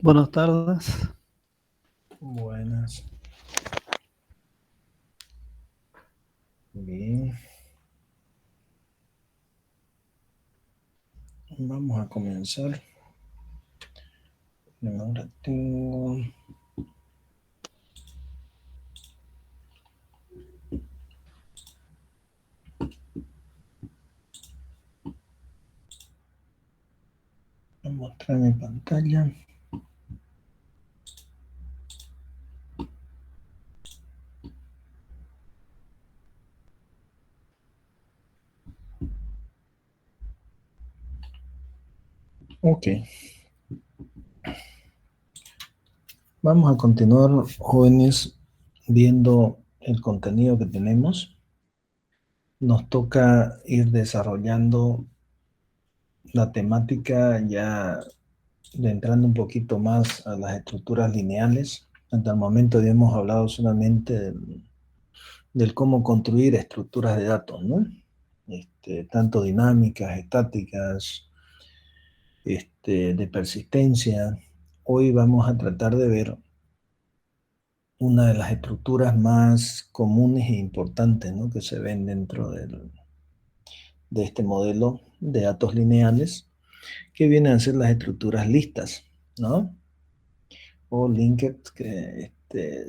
Buenas tardes. Buenas. Bien. Vamos a comenzar. Ahora tengo... Voy a mostrar mi pantalla. Ok. Vamos a continuar, jóvenes, viendo el contenido que tenemos. Nos toca ir desarrollando la temática ya entrando un poquito más a las estructuras lineales. Hasta el momento ya hemos hablado solamente del cómo construir estructuras de datos, ¿no? Tanto dinámicas, estáticas, de persistencia. Hoy vamos a tratar de ver una de las estructuras más comunes e importantes, ¿no?, que se ven dentro de este modelo de datos lineales, que vienen a ser las estructuras listas, ¿no? O linked, que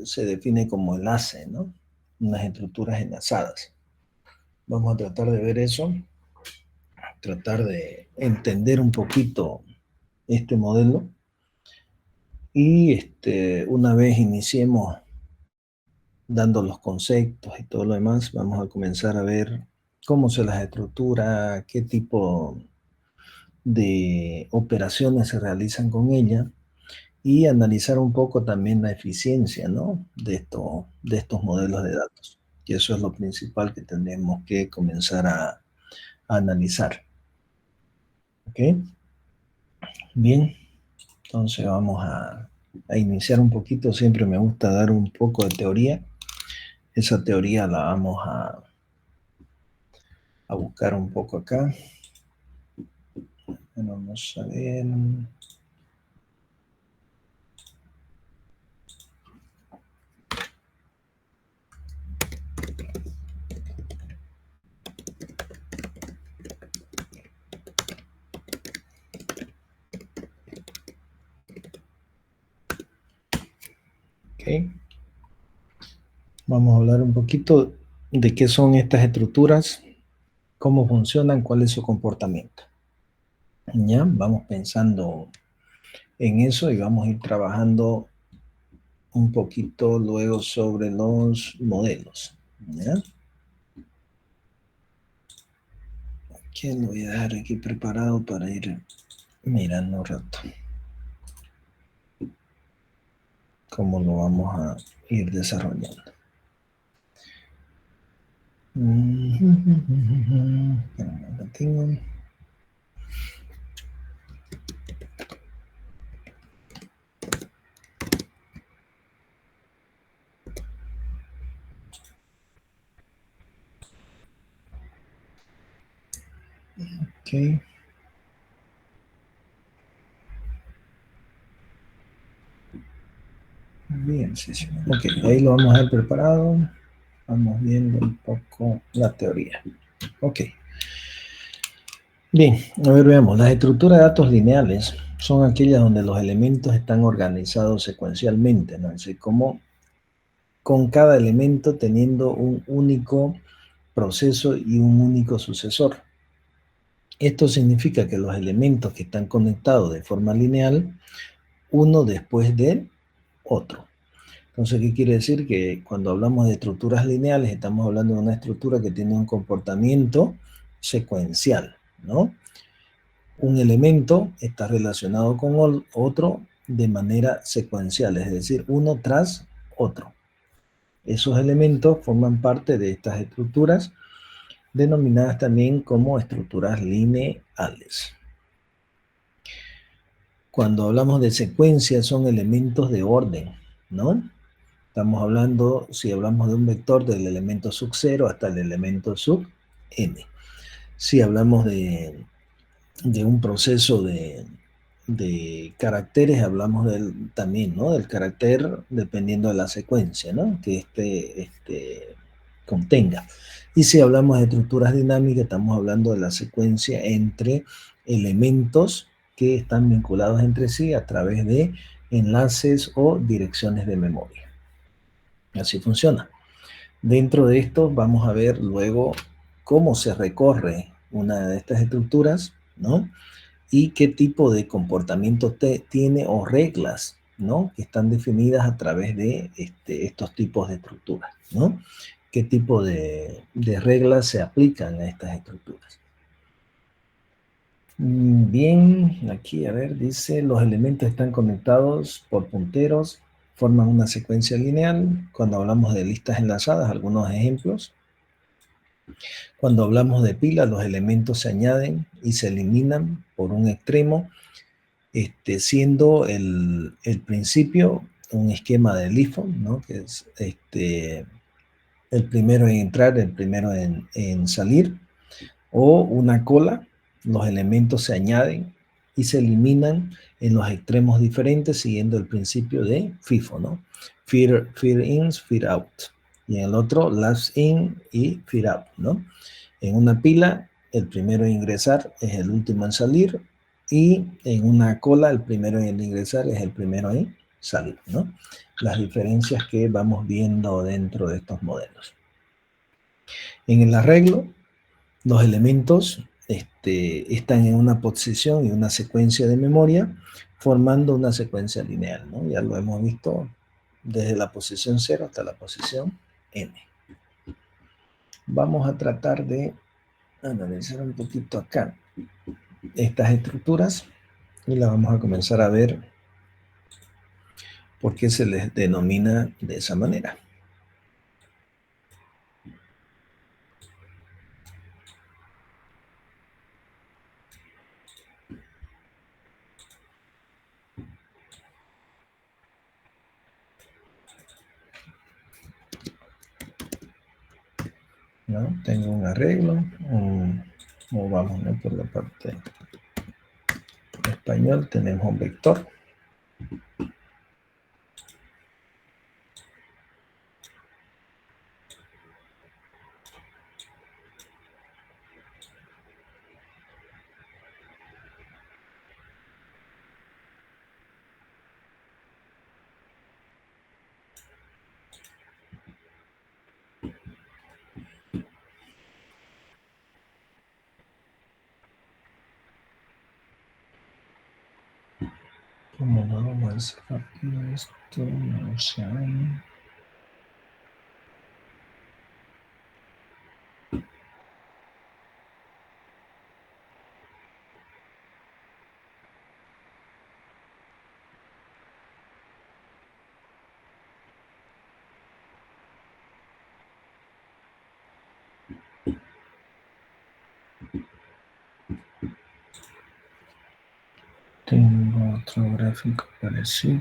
se define como enlace, ¿no? Unas estructuras enlazadas. Vamos a tratar de ver eso, tratar de entender un poquito este modelo y una vez iniciemos dando los conceptos y todo lo demás, vamos a comenzar a ver cómo se las estructura, qué tipo de operaciones se realizan con ella y analizar un poco también la eficiencia, ¿no?, de estos modelos de datos. Y eso es lo principal que tenemos que comenzar a analizar. ¿Ok? Bien, entonces vamos a iniciar un poquito. Siempre me gusta dar un poco de teoría. Esa teoría la vamos a buscar un poco acá. Vamos a ver. Ok. Vamos a hablar un poquito de qué son estas estructuras, cómo funcionan, cuál es su comportamiento. Ya, vamos pensando en eso y vamos a ir trabajando un poquito luego sobre los modelos. ¿Ya? Que lo voy a dejar aquí preparado para ir mirando un rato cómo lo vamos a ir desarrollando. Ok. Bien, sí, sí. Ok, ahí lo vamos a ver preparado. Vamos viendo un poco la teoría. Ok. Bien, a ver, veamos. Las estructuras de datos lineales son aquellas donde los elementos están organizados secuencialmente, ¿no? Es decir, como con cada elemento teniendo un único proceso y un único sucesor. Esto significa que los elementos que están conectados de forma lineal, uno después del otro. Entonces, ¿qué quiere decir? Que cuando hablamos de estructuras lineales, estamos hablando de una estructura que tiene un comportamiento secuencial, ¿no? Un elemento está relacionado con otro de manera secuencial, es decir, uno tras otro. Esos elementos forman parte de estas estructuras, denominadas también como estructuras lineales. Cuando hablamos de secuencia, son elementos de orden, ¿no? Estamos hablando, si hablamos de un vector, del elemento sub 0 hasta el elemento sub n. Si hablamos de un proceso de de caracteres, hablamos también, ¿no? Del carácter dependiendo de la secuencia, ¿no? Que contenga. Y si hablamos de estructuras dinámicas, estamos hablando de la secuencia entre elementos que están vinculados entre sí a través de enlaces o direcciones de memoria. Así funciona. Dentro de esto vamos a ver luego cómo se recorre una de estas estructuras, ¿no? Y qué tipo de comportamiento tiene o reglas, ¿no? Que están definidas a través de estos tipos de estructuras, ¿no? ¿Qué tipo de reglas se aplican a estas estructuras? Bien, aquí a ver, dice, los elementos están conectados por punteros, forman una secuencia lineal. Cuando hablamos de listas enlazadas, algunos ejemplos. Cuando hablamos de pilas, los elementos se añaden y se eliminan por un extremo, siendo el principio un esquema de LIFO, ¿no? Que es el primero en entrar, el primero en salir, o una cola, los elementos se añaden y se eliminan en los extremos diferentes siguiendo el principio de FIFO, ¿no? Feed in, feed out. Y en el otro, last in y feed out, ¿no? En una pila, el primero en ingresar es el último en salir, y en una cola, el primero en ingresar es el primero en salir, ¿no? Las diferencias que vamos viendo dentro de estos modelos. En el arreglo, los elementos están en una posición y una secuencia de memoria, formando una secuencia lineal, ¿no? Ya lo hemos visto desde la posición 0 hasta la posición n. Vamos a tratar de analizar un poquito acá estas estructuras y las vamos a comenzar a ver por qué se les denomina de esa manera. ¿No? Tengo un arreglo, o vamos, ¿no? Por la parte español tenemos un vector. ¿Cómo vamos a hacer rápido esto? No sé. Tengo otro gráfico parecido.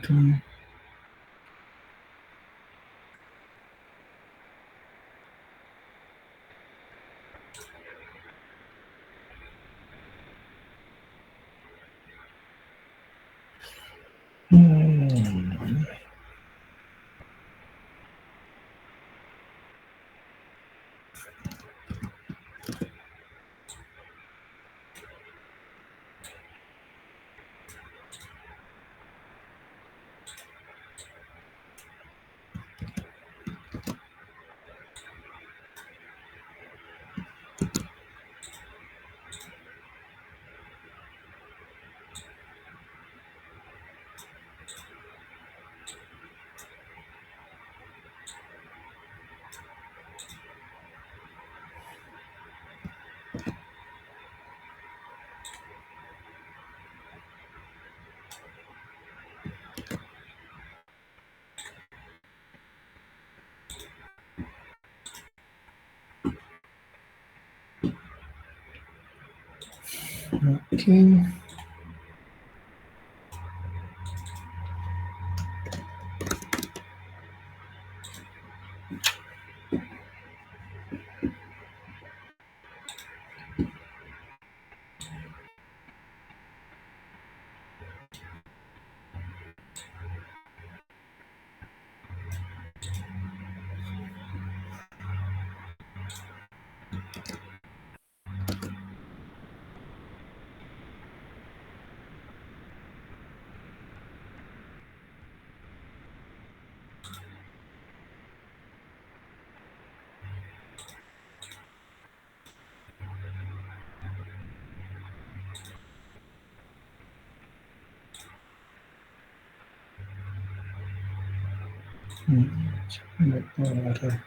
Okay. No puedo agarrar.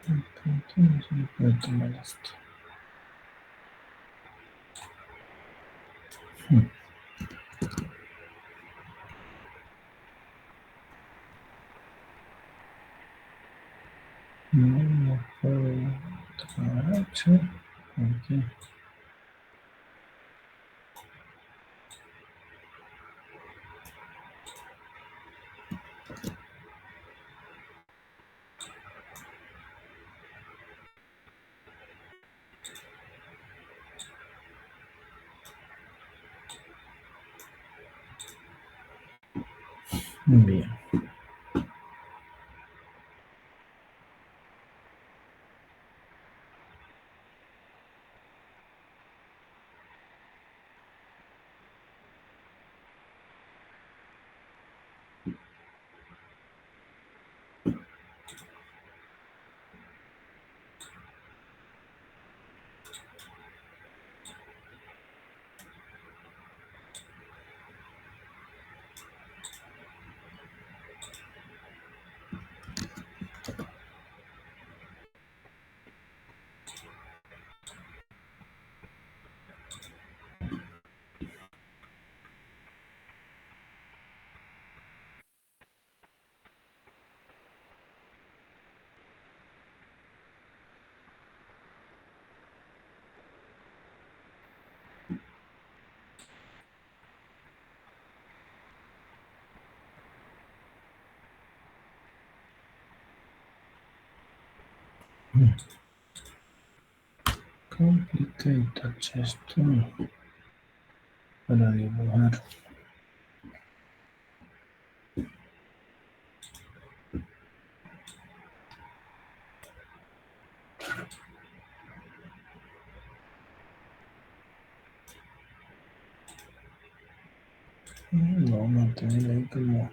No puedo tomar esto. No puedo tomar. Sí. Okay. Bien. Complicated esto para dibujar. No, mantener ahí como.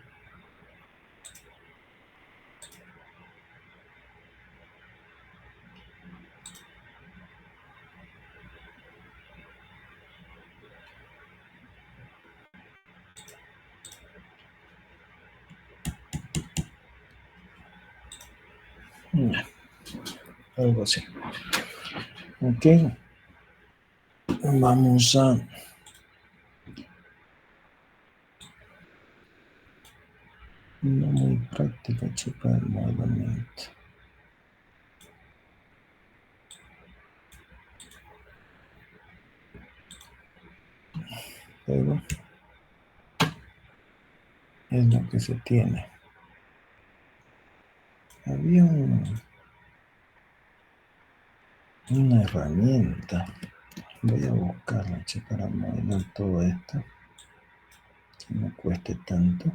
Algo así. Ok. Vamos a. No muy práctica, checar nuevamente. Pero es lo que se tiene. Había una herramienta. Voy a buscarla, che, para modelar todo esto. Que no cueste tanto.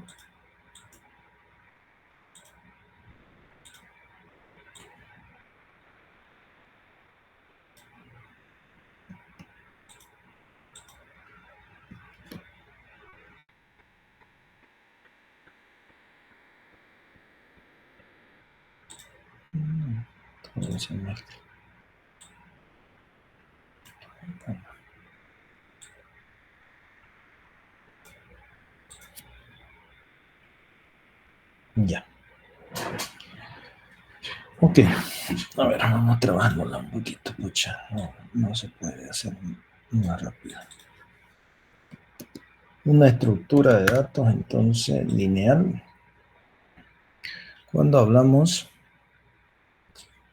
Todo se mezcla. Ya. Ok. A ver, vamos trabajándola un poquito, pucha. No se puede hacer más rápido. Una estructura de datos, entonces, lineal. Cuando hablamos,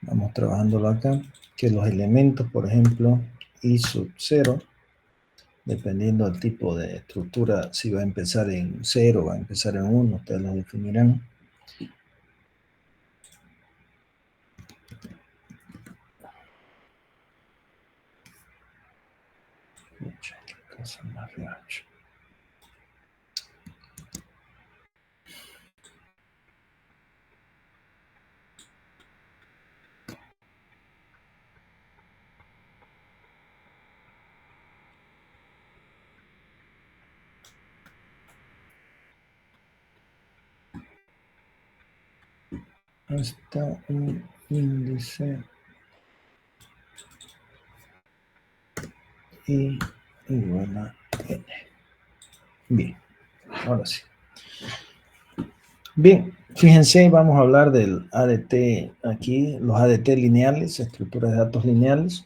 vamos trabajándolo acá, que los elementos, por ejemplo, i sub 0, dependiendo del tipo de estructura, si va a empezar en 0, va a empezar en 1, ustedes lo definirán. Pucha, qué cosa más gacho. Hasta un índice y igual a n. Bien, ahora sí. Bien, fíjense, vamos a hablar del ADT aquí, los ADT lineales, estructuras de datos lineales.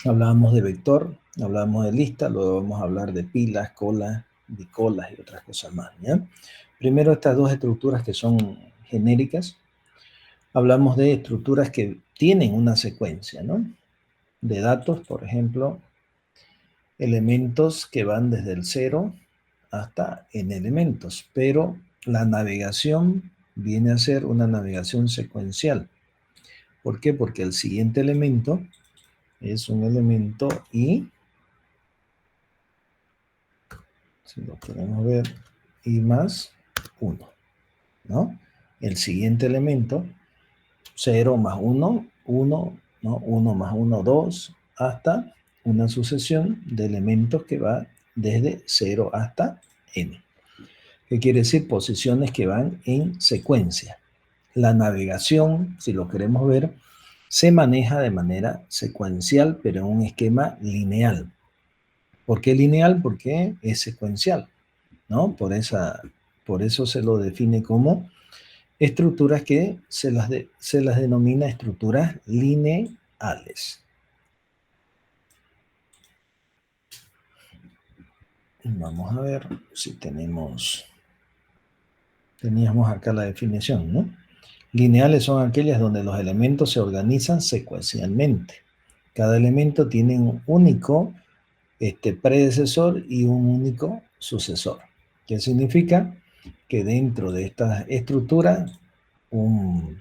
Hablábamos de vector, hablábamos de lista, luego vamos a hablar de pilas, colas, bicolas y otras cosas más, ¿ya? Primero estas dos estructuras que son genéricas. Hablamos de estructuras que tienen una secuencia, ¿no? De datos, por ejemplo, elementos que van desde el 0 hasta n elementos, pero la navegación viene a ser una navegación secuencial. ¿Por qué? Porque el siguiente elemento es un elemento y, si lo queremos ver, y más 1, ¿no? El siguiente elemento, 0 más 1, 1, ¿no? 1 más 1, 2, hasta una sucesión de elementos que va desde 0 hasta n. ¿Qué quiere decir? Posiciones que van en secuencia. La navegación, si lo queremos ver, se maneja de manera secuencial, pero en un esquema lineal. ¿Por qué lineal? Porque es secuencial, ¿no? Por eso se lo define como estructuras que se las denomina estructuras lineales. Vamos a ver si teníamos acá la definición, ¿no? Lineales son aquellas donde los elementos se organizan secuencialmente. Cada elemento tiene un único predecesor y un único sucesor. ¿Qué significa? Que dentro de esta estructura, un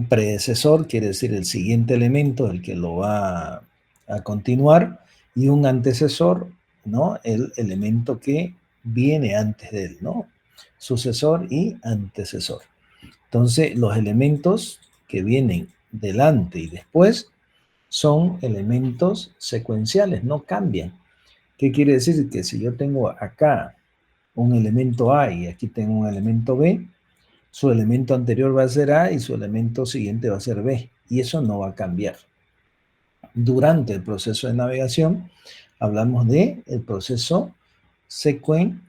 predecesor quiere decir el siguiente elemento, el que lo va a continuar, y un antecesor, ¿no? El elemento que viene antes de él, ¿no? Sucesor y antecesor. Entonces, los elementos que vienen delante y después son elementos secuenciales, no cambian. ¿Qué quiere decir? Que si yo tengo acá un elemento A y aquí tengo un elemento B, su elemento anterior va a ser A y su elemento siguiente va a ser B. Y eso no va a cambiar. Durante el proceso de navegación, hablamos de el proceso secuencial,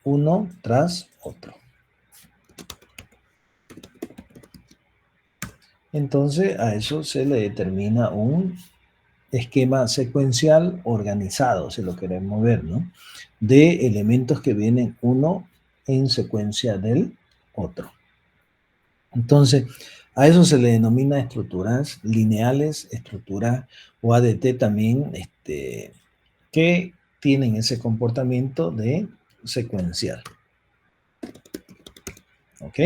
uno tras otro. Entonces, a eso se le determina un esquema secuencial organizado, si lo queremos ver, ¿no? De elementos que vienen uno en secuencia del otro. Entonces, a eso se le denomina estructuras lineales, estructuras o ADT también, que tienen ese comportamiento de secuencial. ¿Ok?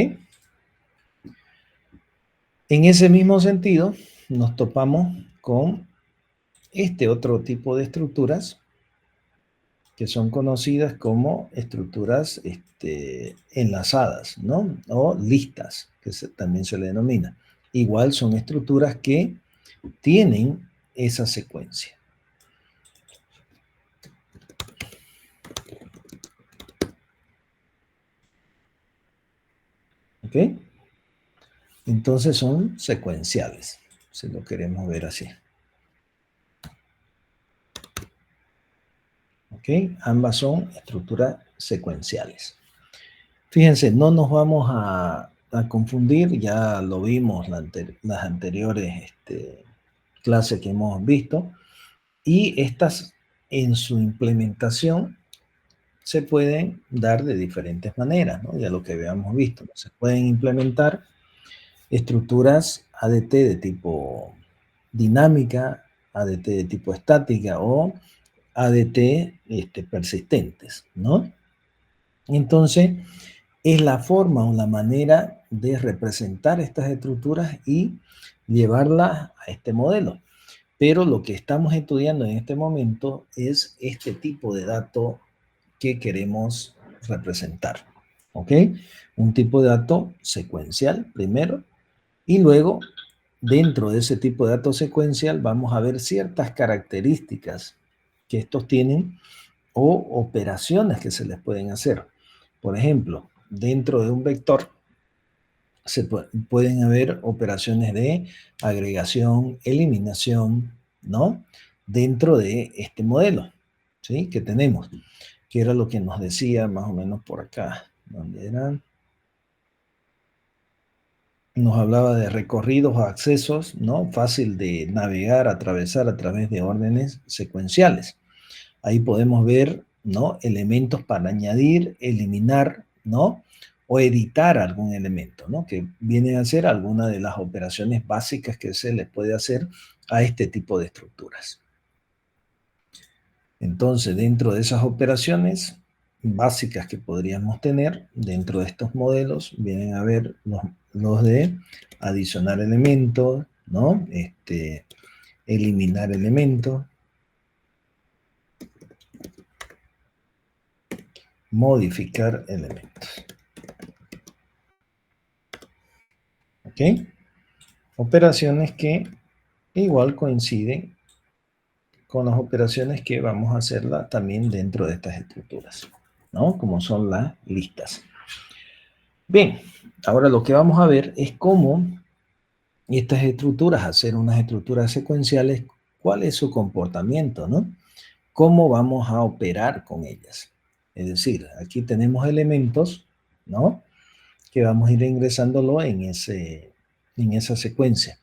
En ese mismo sentido, nos topamos con este otro tipo de estructuras que son conocidas como estructuras enlazadas, ¿no? O listas, que también se le denomina. Igual son estructuras que tienen esa secuencia. ¿Ok? Entonces son secuenciales, si lo queremos ver así. ¿Ok? Ambas son estructuras secuenciales. Fíjense, no nos vamos a confundir, ya lo vimos las anteriores clases que hemos visto, y estas en su implementación se pueden dar de diferentes maneras, ¿no? Ya lo que habíamos visto, se pueden implementar estructuras ADT de tipo dinámica, ADT de tipo estática o ADT persistentes, ¿no? Entonces, es la forma o la manera de representar estas estructuras y llevarlas a este modelo. Pero lo que estamos estudiando en este momento es este tipo de dato que queremos representar. ¿Ok? Un tipo de dato secuencial primero y luego dentro de ese tipo de dato secuencial vamos a ver ciertas características que estos tienen o operaciones que se les pueden hacer. Por ejemplo, dentro de un vector pueden haber operaciones de agregación, eliminación, ¿no? dentro de este modelo, ¿sí? Que tenemos, que era lo que nos decía más o menos por acá, donde era, nos hablaba de recorridos o accesos, ¿no? Fácil de navegar, atravesar a través de órdenes secuenciales. Ahí podemos ver, ¿no? Elementos para añadir, eliminar, ¿no? O editar algún elemento, ¿no? Que viene a ser alguna de las operaciones básicas que se le puede hacer a este tipo de estructuras. Entonces, dentro de esas operaciones básicas que podríamos tener dentro de estos modelos, vienen a ver los de adicionar elementos, ¿no? Eliminar elementos, modificar elementos. ¿Ok? Operaciones que igual coinciden con las operaciones que vamos a hacerla también dentro de estas estructuras, ¿no? Como son las listas. Bien, ahora lo que vamos a ver es cómo estas estructuras, hacer unas estructuras secuenciales, cuál es su comportamiento, ¿no? Cómo vamos a operar con ellas. Es decir, aquí tenemos elementos, ¿no? Que vamos a ir ingresándolo en esa secuencia.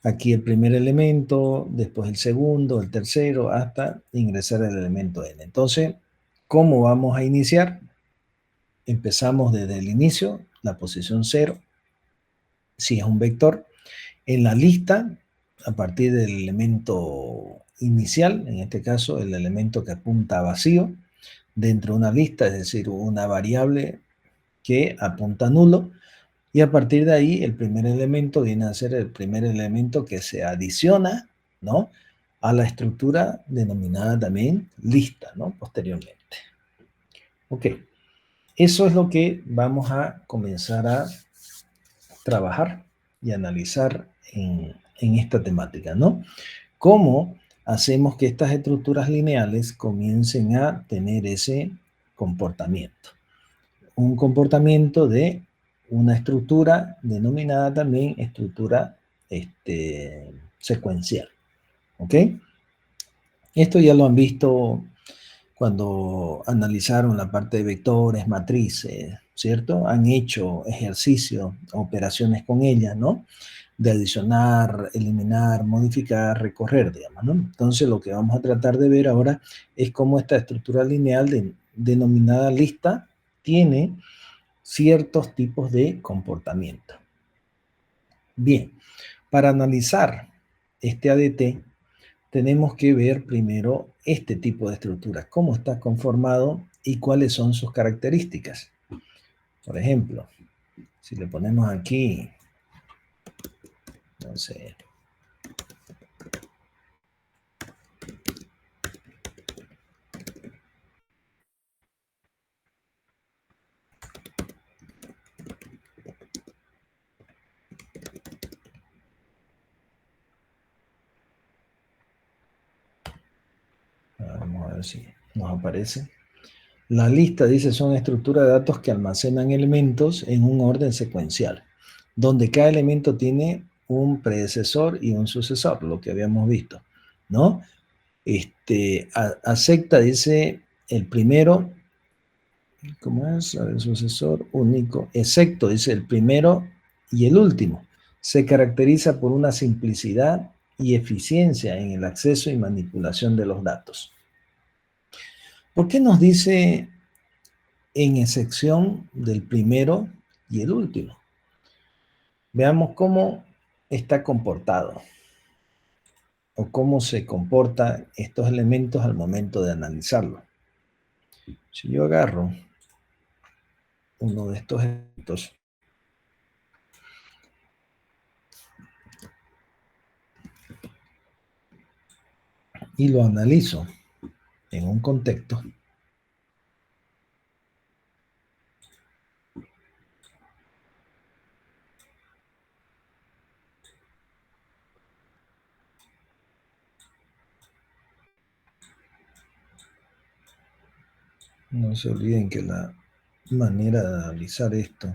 Aquí el primer elemento, después el segundo, el tercero, hasta ingresar el elemento n. Entonces, ¿cómo vamos a iniciar? Empezamos desde el inicio, la posición 0, si es un vector. En la lista, a partir del elemento inicial, en este caso el elemento que apunta a vacío, dentro de una lista, es decir, una variable que apunta a nulo, y a partir de ahí el primer elemento viene a ser el primer elemento que se adiciona, ¿no? A la estructura denominada también lista, ¿no? Posteriormente. Ok, eso es lo que vamos a comenzar a trabajar y analizar en esta temática, ¿no? ¿Cómo hacemos que estas estructuras lineales comiencen a tener ese comportamiento? Un comportamiento de una estructura denominada también estructura secuencial. ¿Ok? Esto ya lo han visto cuando analizaron la parte de vectores, matrices, ¿cierto? Han hecho ejercicios, operaciones con ellas, ¿no? De adicionar, eliminar, modificar, recorrer, digamos, ¿no? Entonces lo que vamos a tratar de ver ahora es cómo esta estructura lineal denominada lista tiene ciertos tipos de comportamiento. Bien, para analizar este ADT, tenemos que ver primero este tipo de estructuras, cómo está conformado y cuáles son sus características. Por ejemplo, si le ponemos aquí, no sé, vamos a ver si nos aparece. La lista, dice, son estructuras de datos que almacenan elementos en un orden secuencial, donde cada elemento tiene un predecesor y un sucesor, lo que habíamos visto, ¿no? Acepta, dice, el primero, ¿cómo es? A ver, sucesor único, excepto, dice, el primero y el último. Se caracteriza por una simplicidad y eficiencia en el acceso y manipulación de los datos. ¿Por qué nos dice en excepción del primero y el último? Veamos cómo está comportado o cómo se comportan estos elementos al momento de analizarlo. Si yo agarro uno de estos elementos y lo analizo en un contexto, no se olviden que la manera de analizar esto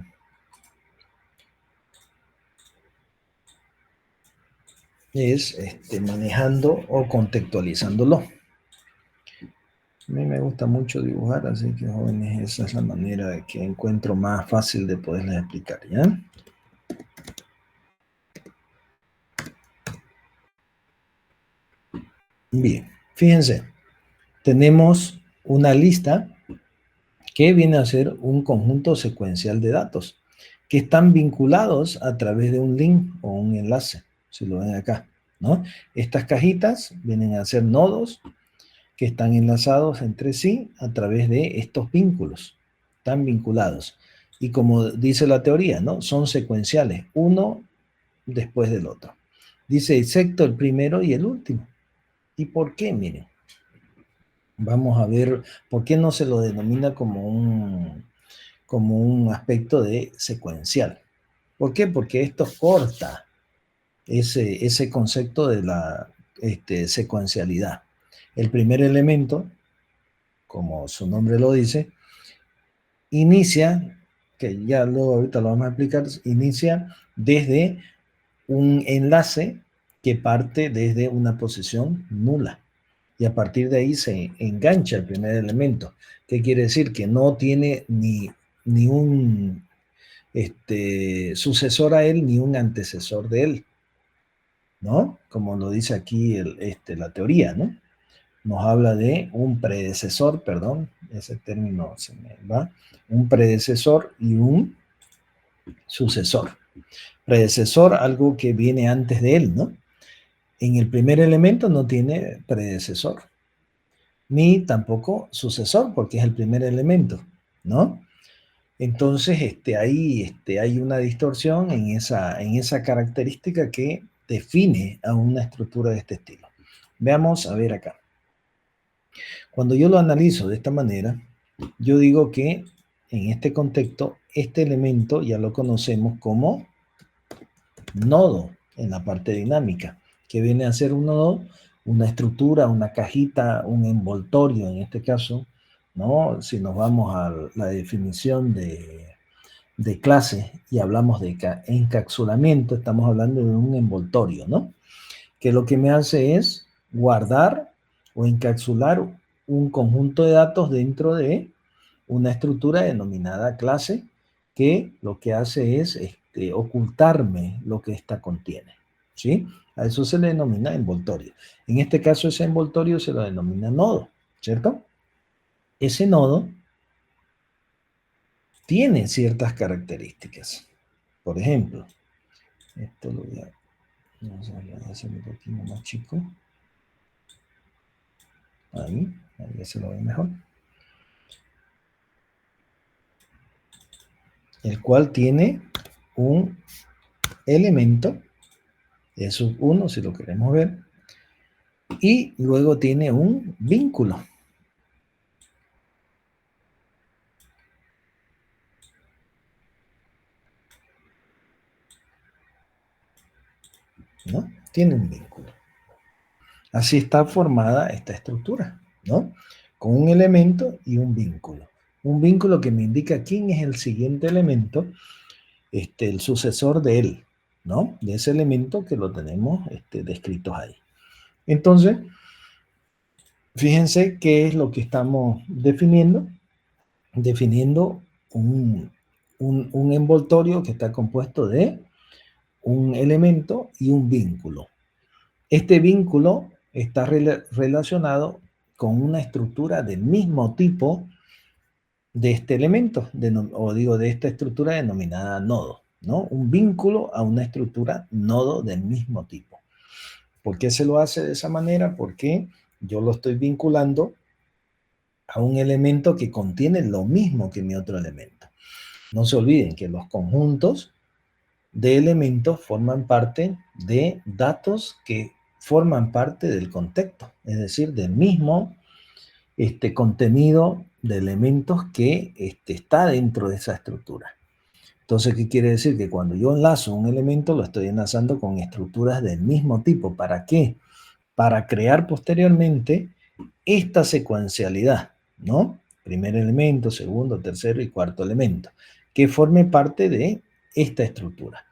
es manejando o contextualizándolo. A mí me gusta mucho dibujar, así que jóvenes, esa es la manera de que encuentro más fácil de poderles explicar, ¿ya? Bien, fíjense, tenemos una lista que viene a ser un conjunto secuencial de datos que están vinculados a través de un link o un enlace, si lo ven acá, ¿no? Estas cajitas vienen a ser nodos que están enlazados entre sí a través de estos vínculos, están vinculados. Y como dice la teoría, ¿no? Son secuenciales, uno después del otro. Dice, excepto el primero y el último. ¿Y por qué? Miren, vamos a ver por qué no se lo denomina como un aspecto de secuencial. ¿Por qué? Porque esto corta ese concepto de la secuencialidad. El primer elemento, como su nombre lo dice, inicia, que ya luego ahorita lo vamos a explicar, inicia desde un enlace que parte desde una posición nula. Y a partir de ahí se engancha el primer elemento. ¿Qué quiere decir? Que no tiene ni un sucesor a él ni un antecesor de él, ¿no? Como lo dice aquí la teoría, ¿no? Nos habla de un predecesor, perdón, ese término se me va, un predecesor y un sucesor. Predecesor, algo que viene antes de él, ¿no? En el primer elemento no tiene predecesor, ni tampoco sucesor, porque es el primer elemento, ¿no? Entonces, ahí hay una distorsión en esa característica que define a una estructura de este estilo. Veamos, a ver acá. Cuando yo lo analizo de esta manera, yo digo que en este contexto, este elemento ya lo conocemos como nodo en la parte dinámica, que viene a ser un nodo, una estructura, una cajita, un envoltorio en este caso, ¿no? Si nos vamos a la definición de clase y hablamos de encapsulamiento, estamos hablando de un envoltorio, ¿no? Que lo que me hace es guardar o encapsular un conjunto de datos dentro de una estructura denominada clase, que lo que hace es ocultarme lo que ésta contiene, ¿sí? A eso se le denomina envoltorio. En este caso, ese envoltorio se lo denomina nodo, ¿cierto? Ese nodo tiene ciertas características. Por ejemplo, esto lo voy a, vamos a hacer un poquito más chico. Ahí ya se lo ve mejor. El cual tiene un elemento, es un 1 si lo queremos ver, y luego tiene un vínculo. ¿No? Tiene un vínculo. Así está formada esta estructura, ¿no? Con un elemento y un vínculo. Un vínculo que me indica quién es el siguiente elemento, el sucesor de él, ¿no? De ese elemento que lo tenemos descritos ahí. Entonces, fíjense qué es lo que estamos definiendo. Definiendo un envoltorio que está compuesto de un elemento y un vínculo. Este vínculo está relacionado con una estructura del mismo tipo de este elemento, o digo, de esta estructura denominada nodo, ¿no? Un vínculo a una estructura nodo del mismo tipo. ¿Por qué se lo hace de esa manera? Porque yo lo estoy vinculando a un elemento que contiene lo mismo que mi otro elemento. No se olviden que los conjuntos de elementos forman parte de datos que forman parte del contexto, es decir, del mismo contenido de elementos que está dentro de esa estructura. Entonces, ¿qué quiere decir? Que cuando yo enlazo un elemento, lo estoy enlazando con estructuras del mismo tipo. ¿Para qué? Para crear posteriormente esta secuencialidad, ¿no? Primer elemento, segundo, tercero y cuarto elemento, que forme parte de esta estructura.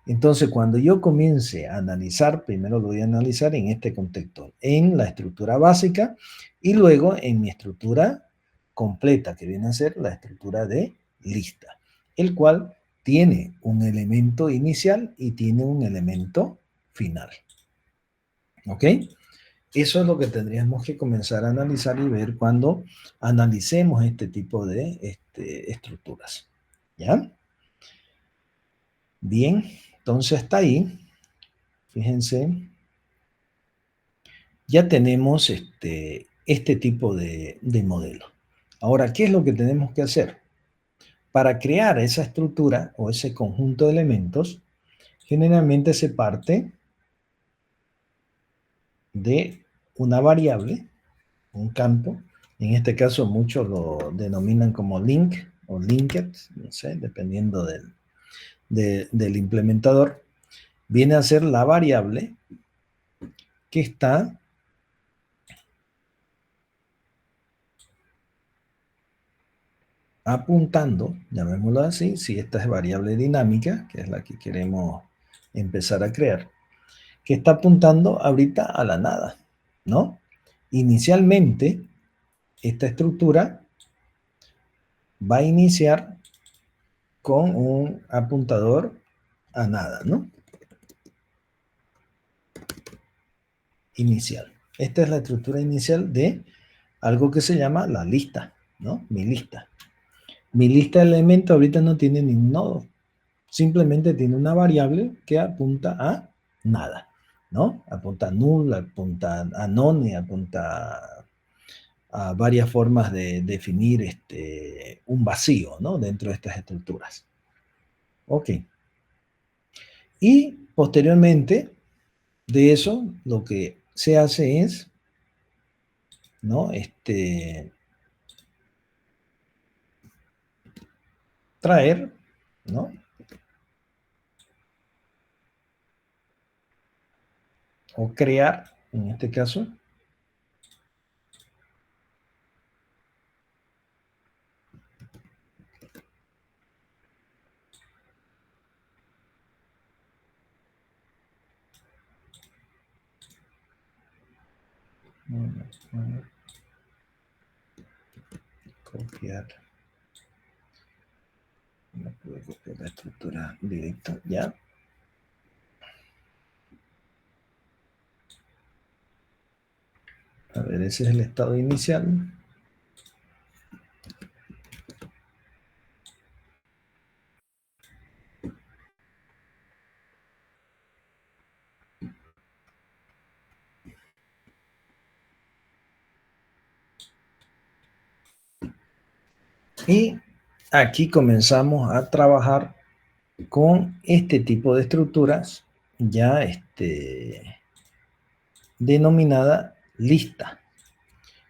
Entonces, cuando yo comience a analizar, primero lo voy a analizar en este contexto, en la estructura básica y luego en mi estructura completa, que viene a ser la estructura de lista, el cual tiene un elemento inicial y tiene un elemento final. ¿Ok? Eso es lo que tendríamos que comenzar a analizar y ver cuando analicemos este tipo de estructuras. ¿Ya? Bien, entonces hasta ahí, fíjense, ya tenemos este tipo de modelo. Ahora, ¿qué es lo que tenemos que hacer? Para crear esa estructura o ese conjunto de elementos, generalmente se parte de una variable, un campo. En este caso, muchos lo denominan como link o linked, no sé, dependiendo del implementador. Viene a ser la variable que está apuntando, llamémoslo así, si esta es variable dinámica, que es la que queremos empezar a crear, que está apuntando ahorita a la nada, ¿no? Inicialmente, esta estructura va a iniciar con un apuntador a nada, ¿no? Inicial. Esta es la estructura inicial de algo que se llama la lista, ¿no? Mi lista. Mi lista de elementos ahorita no tiene ni un nodo. Simplemente tiene una variable que apunta a nada, ¿no? Apunta a null, apunta a none, apunta a varias formas de definir un vacío, ¿no? Dentro de estas estructuras. Ok. Y posteriormente de eso, lo que se hace es, ¿no? Traer, ¿no? O crear, en este caso, copiar, no puedo copiar la estructura directa, ya. A ver, ese es el estado inicial. Y aquí comenzamos a trabajar con este tipo de estructuras ya denominada lista.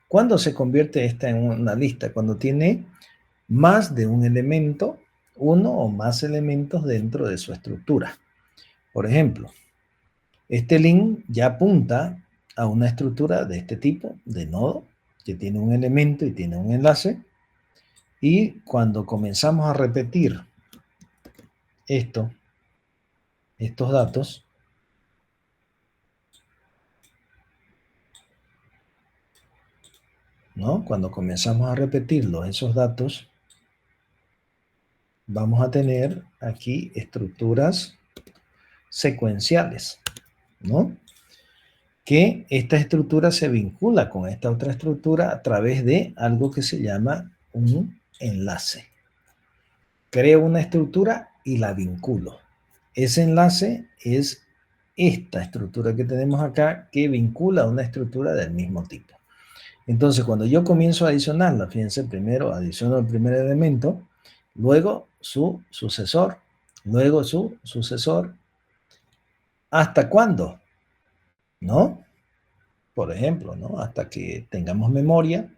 ¿Cuándo se convierte esta en una lista? Cuando tiene más de un elemento, uno o más elementos dentro de su estructura. Por ejemplo, este link ya apunta a una estructura de este tipo, de nodo, que tiene un elemento y tiene un enlace. Y cuando comenzamos a repetir estos datos, ¿no? Cuando comenzamos a repetirlos, esos datos, vamos a tener aquí estructuras secuenciales, ¿no? Que esta estructura se vincula con esta otra estructura a través de algo que se llama un enlace. Creo una estructura y la vinculo. Ese enlace es esta estructura que tenemos acá que vincula a una estructura del mismo tipo. Entonces, cuando yo comienzo a adicionarla, fíjense, primero adiciono el primer elemento, luego su sucesor, luego su sucesor. ¿Hasta cuándo? ¿No? Por ejemplo, ¿no? Hasta que tengamos memoria,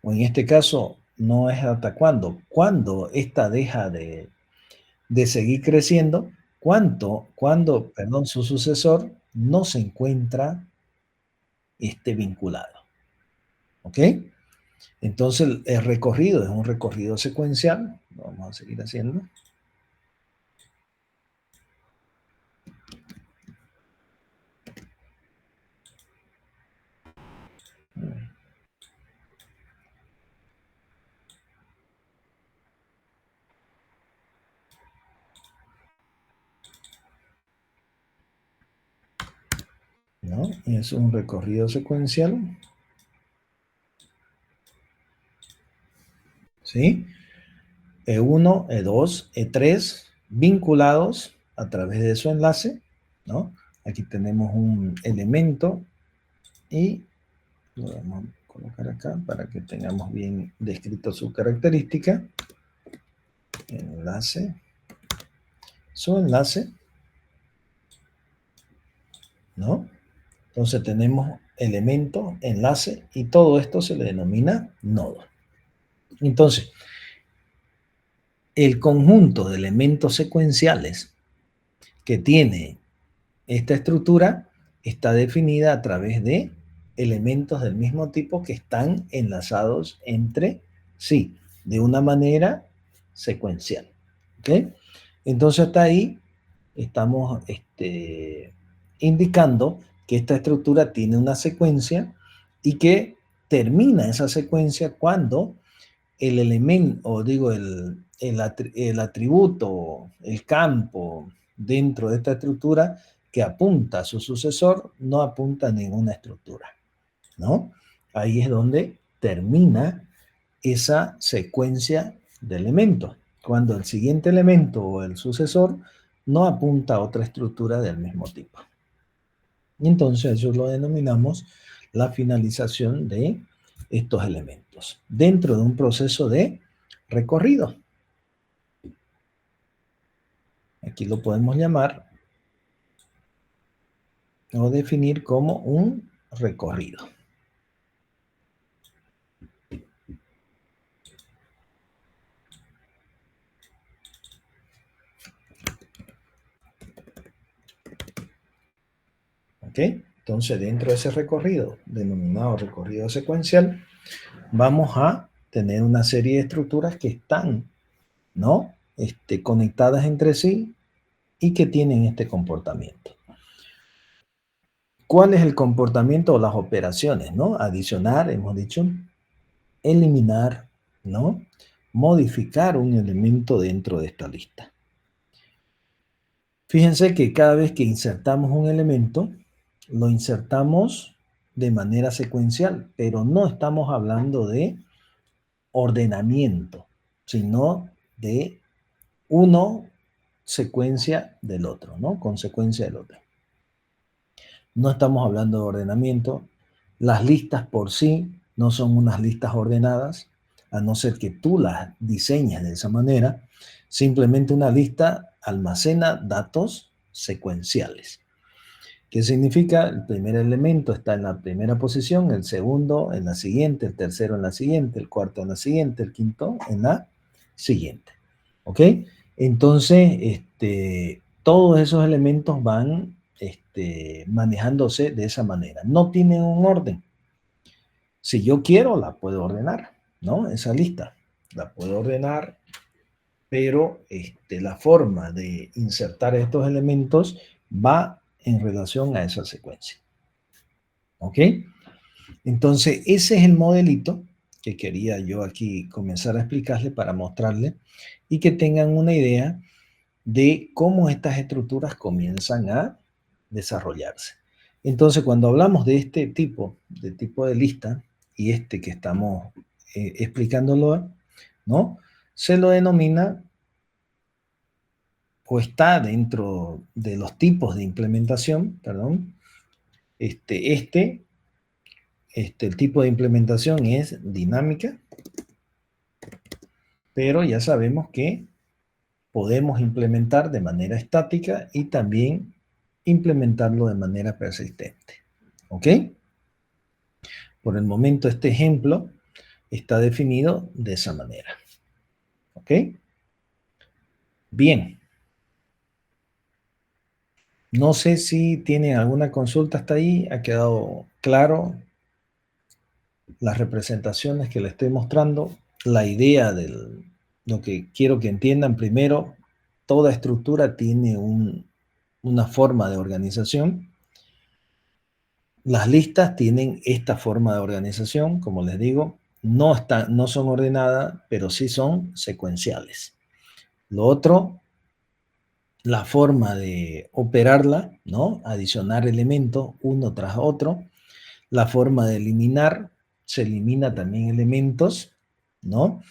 o en este caso, no es hasta cuándo. Cuando esta deja de seguir creciendo, cuando, perdón, su sucesor no se encuentra vinculado. ¿Ok? Entonces, el recorrido es un recorrido secuencial. Lo vamos a seguir haciendo. ¿no? Es un recorrido secuencial, ¿sí? E1, E2, E3, vinculados a través de su enlace, ¿no? Aquí tenemos un elemento y lo vamos a colocar acá para que tengamos bien descrito su característica. Enlace, su enlace, ¿no? Entonces tenemos elemento, enlace y todo esto se le denomina nodo. Entonces, el conjunto de elementos secuenciales que tiene esta estructura está definida a través de elementos del mismo tipo que están enlazados entre sí, de una manera secuencial. ¿Ok? Entonces hasta ahí estamos indicando que esta estructura tiene una secuencia y que termina esa secuencia cuando el elemento, o digo, el atributo, el campo dentro de esta estructura que apunta a su sucesor, no apunta a ninguna estructura, ¿no? Ahí es donde termina esa secuencia de elementos, cuando el siguiente elemento o el sucesor no apunta a otra estructura del mismo tipo. Y entonces eso lo denominamos la finalización de estos elementos dentro de un proceso de recorrido. Aquí lo podemos llamar o definir como un recorrido. ¿Ok? Entonces, dentro de ese recorrido, denominado recorrido secuencial, vamos a tener una serie de estructuras que están, ¿no? Conectadas entre sí y que tienen este comportamiento. ¿Cuál es el comportamiento o las operaciones, ¿no? Adicionar, hemos dicho, eliminar, ¿no? Modificar un elemento dentro de esta lista. Fíjense que cada vez que insertamos un elemento, lo insertamos de manera secuencial, pero no estamos hablando de ordenamiento, sino de uno secuencia del otro, ¿no? Consecuencia del otro. No estamos hablando de ordenamiento. Las listas por sí no son unas listas ordenadas, a no ser que tú las diseñes de esa manera. Simplemente una lista almacena datos secuenciales. ¿Qué significa? El primer elemento está en la primera posición, el segundo en la siguiente, el tercero en la siguiente, el cuarto en la siguiente, el quinto en la siguiente. ¿Ok? Entonces, todos esos elementos van manejándose de esa manera. No tienen un orden. Si yo quiero, la puedo ordenar, ¿no? Esa lista la puedo ordenar, pero la forma de insertar estos elementos va en relación a esa secuencia. ¿Ok? Entonces, ese es el modelito que quería yo aquí comenzar a explicarle para mostrarle y que tengan una idea de cómo estas estructuras comienzan a desarrollarse. Entonces, cuando hablamos de este tipo de lista, y que estamos explicándolo, ¿no? Se lo denomina o está dentro de los tipos de implementación, perdón, el tipo de implementación es dinámica, pero ya sabemos que podemos implementar de manera estática y también implementarlo de manera persistente. ¿Ok? Por el momento este ejemplo está definido de esa manera. ¿Ok? Bien. No sé si tienen alguna consulta hasta ahí. ¿Ha quedado claro las representaciones que les estoy mostrando? La idea de lo que quiero que entiendan primero, toda estructura tiene una forma de organización. Las listas tienen esta forma de organización, como les digo, no son ordenadas, pero sí son secuenciales. Lo otro la forma de operarla, ¿no? Adicionar elementos uno tras otro. La forma de eliminar, se elimina también elementos, ¿no?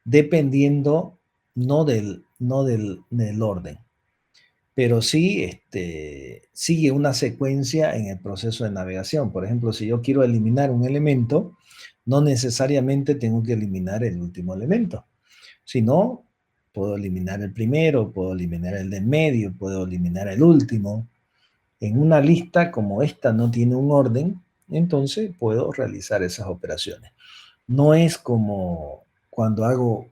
Dependiendo no del orden, pero sí sigue una secuencia en el proceso de navegación. Por ejemplo, si yo quiero eliminar un elemento, no necesariamente tengo que eliminar el último elemento. Si no, puedo eliminar el primero, puedo eliminar el de en medio, puedo eliminar el último. En una lista como esta no tiene un orden, entonces puedo realizar esas operaciones. No es como cuando hago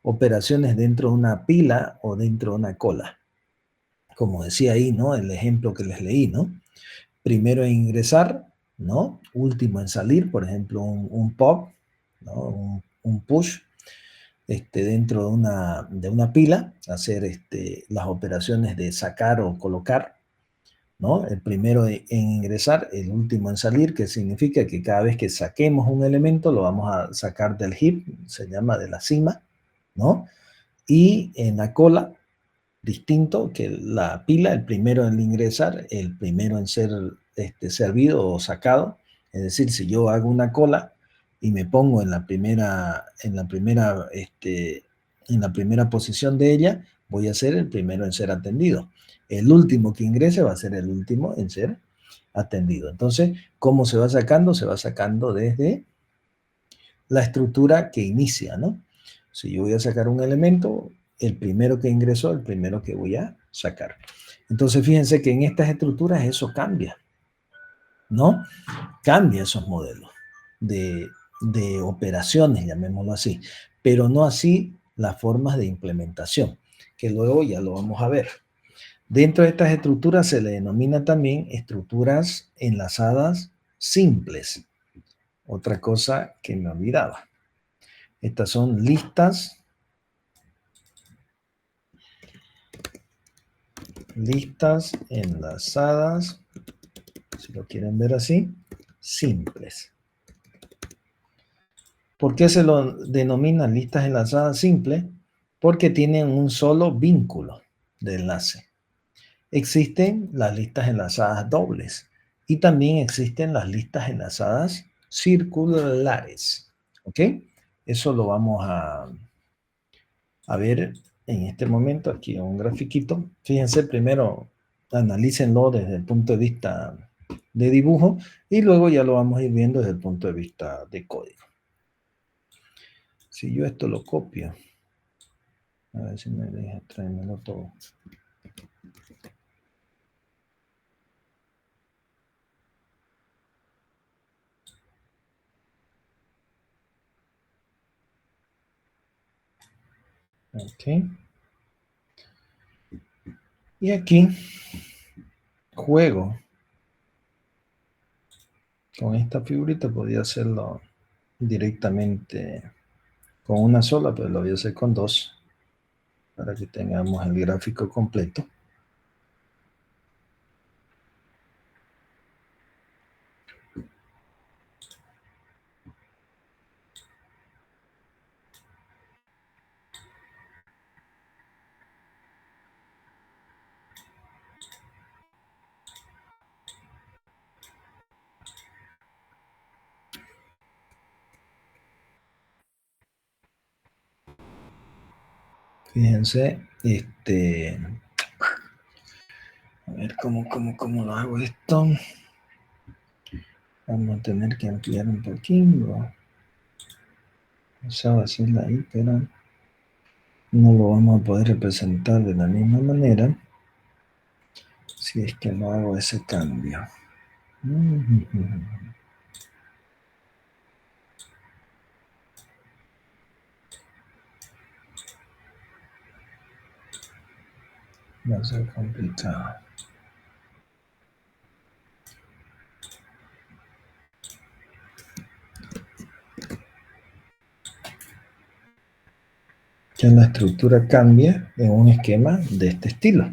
operaciones dentro de una pila o dentro de una cola. Como decía ahí, ¿no? El ejemplo que les leí, ¿no? Primero en ingresar, ¿no? Último en salir, por ejemplo, un pop, ¿no? Un push, dentro de una pila, hacer las operaciones de sacar o colocar, ¿no? El primero en ingresar, el último en salir, que significa que cada vez que saquemos un elemento lo vamos a sacar del heap, se llama de la cima, ¿no? Y en la cola, distinto que la pila, el primero en ingresar, el primero en ser servido o sacado. Es decir, si yo hago una cola y me pongo en la primera posición de ella, voy a ser el primero en ser atendido. El último que ingrese va a ser el último en ser atendido. Entonces, ¿cómo se va sacando? Se va sacando desde la estructura que inicia, ¿no? Si yo voy a sacar un elemento, el primero que ingresó, el primero que voy a sacar. Entonces, fíjense que en estas estructuras eso cambia, ¿no? Cambia esos modelos de operaciones, llamémoslo así, pero no así las formas de implementación, que luego ya lo vamos a ver. Dentro de estas estructuras se le denomina también estructuras enlazadas simples. Otra cosa que me olvidaba. Estas son listas enlazadas, si lo quieren ver así, simples. ¿Por qué se lo denominan listas enlazadas simples? Porque tienen un solo vínculo de enlace. Existen las listas enlazadas dobles y también existen las listas enlazadas circulares. ¿Ok? Eso lo vamos a ver en este momento aquí en un grafiquito. Fíjense, primero analícenlo desde el punto de vista de dibujo y luego ya lo vamos a ir viendo desde el punto de vista de código. Si yo esto lo copio, a ver si me deja traérmelo todo. Ok. Y aquí juego con esta figurita, podía hacerlo directamente con una sola, pero lo voy a hacer con dos para que tengamos el gráfico completo. Fíjense, a ver cómo lo hago esto. Vamos a tener que ampliar un poquito. Usaba hacerla ahí, pero no lo vamos a poder representar de la misma manera si es que no hago ese cambio. Va a ser complicado. Ya la estructura cambia en un esquema de este estilo.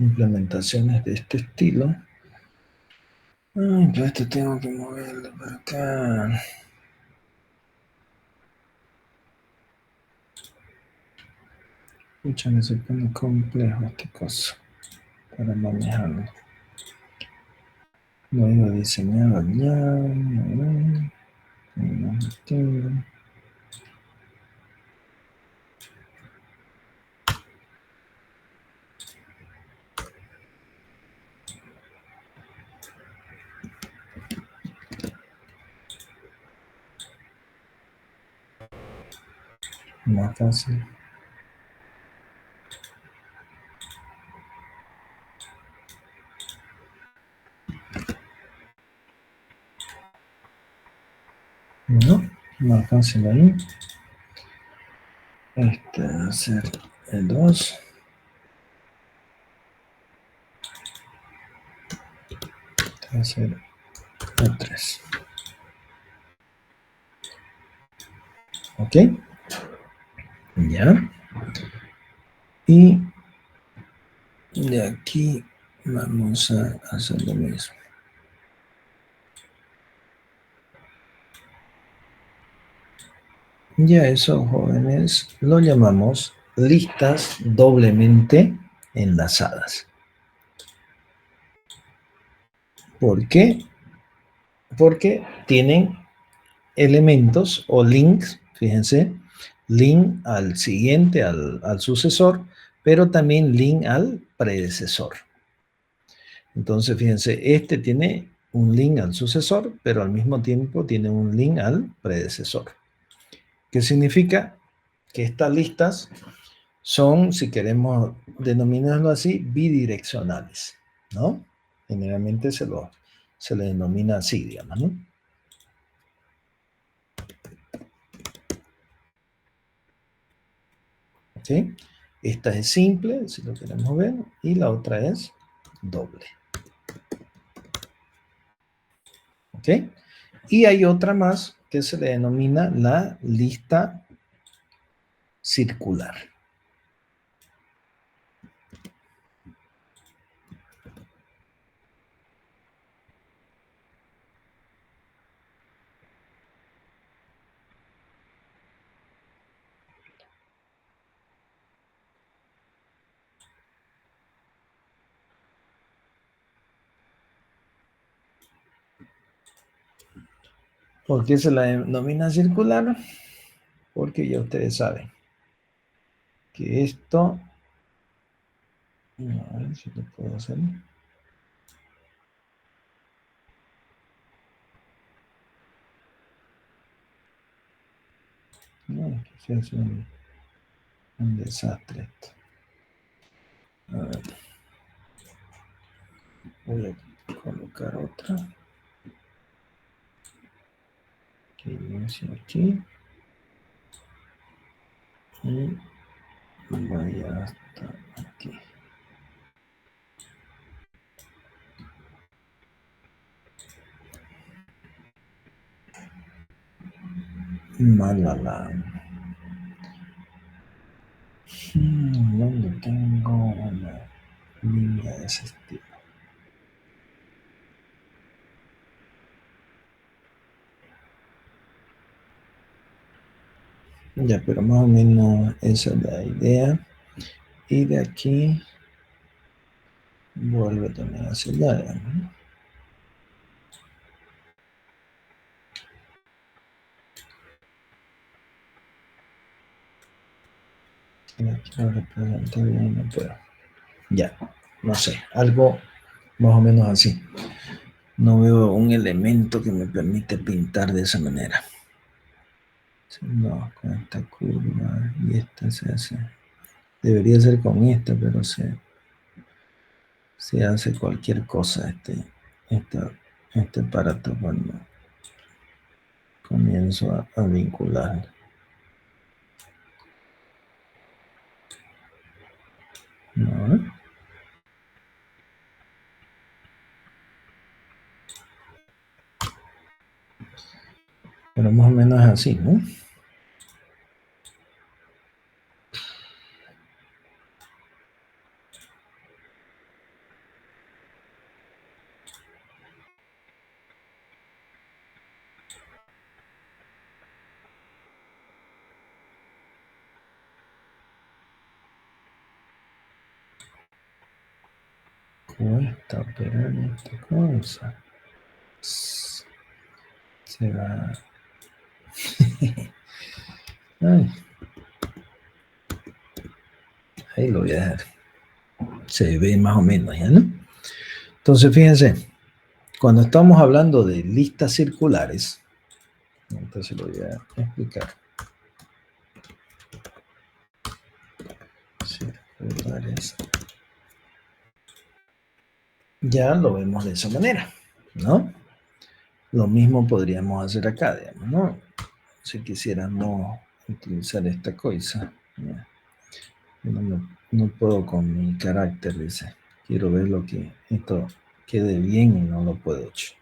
implementaciones de este estilo. Ay, pero esto tengo que moverlo para acá. Escúchame, se pone complejo esta cosa para manejarlo. Lo iba a diseñar allá. Más fácil. No, más fácil ahí. Este va a ser el 2. Este va a ser el 3. ¿Ok? Ya. Y de aquí vamos a hacer lo mismo. Ya eso, jóvenes, lo llamamos listas doblemente enlazadas. ¿Por qué? Porque tienen elementos o links, fíjense, link al siguiente, al sucesor, pero también link al predecesor. Entonces, fíjense, este tiene un link al sucesor, pero al mismo tiempo tiene un link al predecesor. ¿Qué significa? Que estas listas son, si queremos denominarlo así, bidireccionales, ¿no? Generalmente se le denomina así, digamos, ¿no? ¿Sí? Esta es simple, si lo queremos ver, y la otra es doble. ¿Ok? Y hay otra más que se le denomina la lista circular. ¿Por qué se la denomina circular? Porque ya ustedes saben que esto, a ver si lo puedo hacer. No, que es un desastre esto. A ver, voy a colocar otra que inicie aquí y vaya hasta aquí. Malala. ¿Dónde tengo una línea de ese estilo? Ya, pero más o menos esa es la idea. Y de aquí vuelve también hacia el área, ¿no? Y aquí lo representé bien, no puedo. Ya, no sé, algo más o menos así. No veo un elemento que me permite pintar de esa manera. No, con esta curva y esta se hace. Debería ser con esta, pero se hace cualquier cosa este aparato cuando comienzo a vincular. ¿No? Pero más o menos es así, ¿no? Cuesta operar esta cosa. Se va. Ay, ahí lo voy a dejar. Se ve más o menos ya, ¿no? Entonces, fíjense, cuando estamos hablando de listas circulares, entonces lo voy a explicar. Circulares. Ya lo vemos de esa manera, ¿no? Lo mismo podríamos hacer acá, digamos, ¿no? Si quisiéramos utilizar esta cosa. No puedo con mi carácter, dice. Quiero ver lo que esto quede bien y no lo puedo hecho.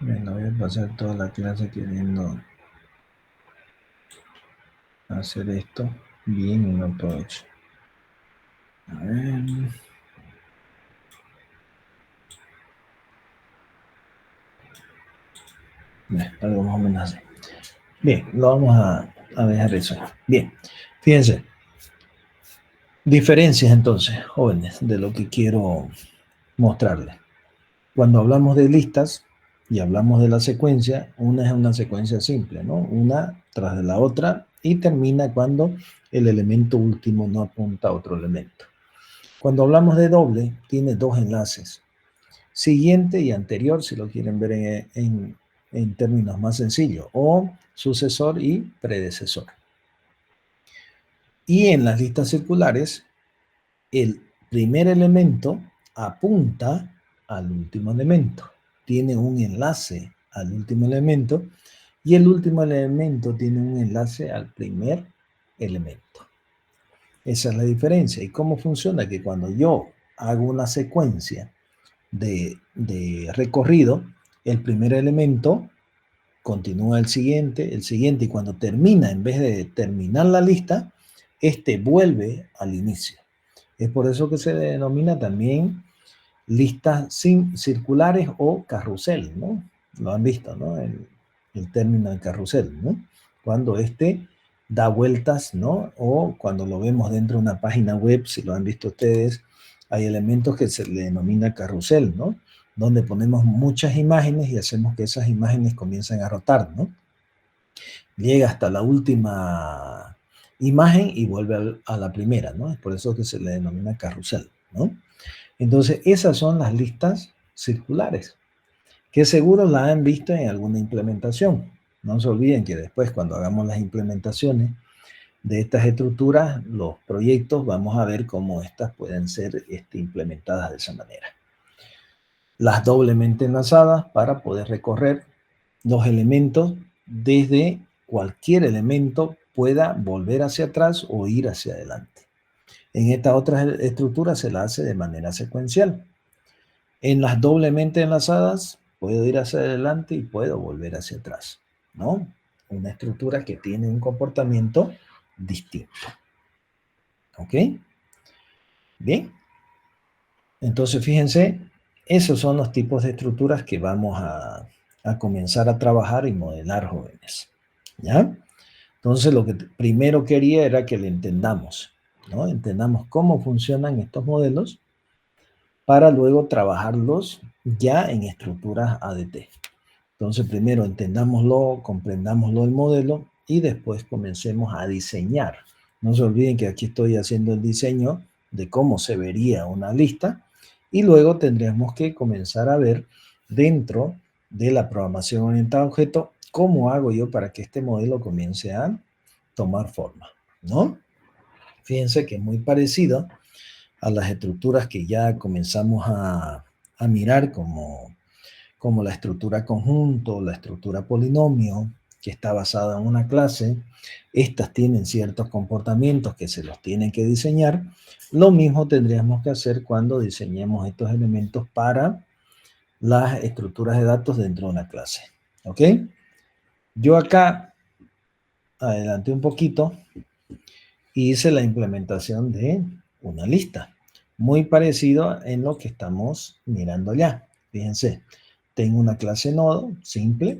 Bueno, voy a pasar toda la clase queriendo hacer esto bien y no puedo hecho. A ver. Algo más o menos así. Bien, lo vamos a dejar eso. Bien, fíjense. Diferencias entonces, jóvenes, de lo que quiero mostrarles. Cuando hablamos de listas y hablamos de la secuencia, una es una secuencia simple, ¿no? Una tras de la otra y termina cuando el elemento último no apunta a otro elemento. Cuando hablamos de doble, tiene dos enlaces, siguiente y anterior, si lo quieren ver en términos más sencillos, o sucesor y predecesor. Y en las listas circulares, el primer elemento apunta al último elemento, tiene un enlace al último elemento y el último elemento tiene un enlace al primer elemento. Esa es la diferencia. ¿Y cómo funciona? Que cuando yo hago una secuencia de recorrido, el primer elemento continúa el siguiente, y cuando termina, en vez de terminar la lista, este vuelve al inicio. Es por eso que se denomina también listas circulares o carrusel, ¿no? Lo han visto, ¿no? El término de carrusel, ¿no? Cuando este da vueltas, ¿no? O cuando lo vemos dentro de una página web, si lo han visto ustedes, hay elementos que se le denomina carrusel, ¿no? Donde ponemos muchas imágenes y hacemos que esas imágenes comiencen a rotar, ¿no? Llega hasta la última imagen y vuelve a la primera, ¿no? Es por eso que se le denomina carrusel, ¿no? Entonces, esas son las listas circulares, que seguro la han visto en alguna implementación. No se olviden que después, cuando hagamos las implementaciones de estas estructuras, los proyectos, vamos a ver cómo estas pueden ser implementadas de esa manera. Las doblemente enlazadas para poder recorrer los elementos desde cualquier elemento pueda volver hacia atrás o ir hacia adelante. En estas otras estructuras se la hace de manera secuencial. En las doblemente enlazadas puedo ir hacia adelante y puedo volver hacia atrás, ¿no? Una estructura que tiene un comportamiento distinto. ¿Ok? Bien. Entonces, fíjense, esos son los tipos de estructuras que vamos a comenzar a trabajar y modelar, jóvenes. ¿Ya? Entonces, lo que primero quería era que le entendamos, ¿no? Entendamos cómo funcionan estos modelos para luego trabajarlos ya en estructuras ADT. Entonces, primero entendámoslo, comprendámoslo el modelo y después comencemos a diseñar. No se olviden que aquí estoy haciendo el diseño de cómo se vería una lista y luego tendremos que comenzar a ver dentro de la programación orientada a objeto cómo hago yo para que este modelo comience a tomar forma, ¿no? Fíjense que es muy parecido a las estructuras que ya comenzamos a mirar como la estructura conjunto, la estructura polinomio, que está basada en una clase, estas tienen ciertos comportamientos que se los tienen que diseñar. Lo mismo tendríamos que hacer cuando diseñemos estos elementos para las estructuras de datos dentro de una clase. ¿Ok? Yo acá adelanté un poquito y hice la implementación de una lista. Muy parecido en lo que estamos mirando ya. Fíjense, tengo una clase nodo simple,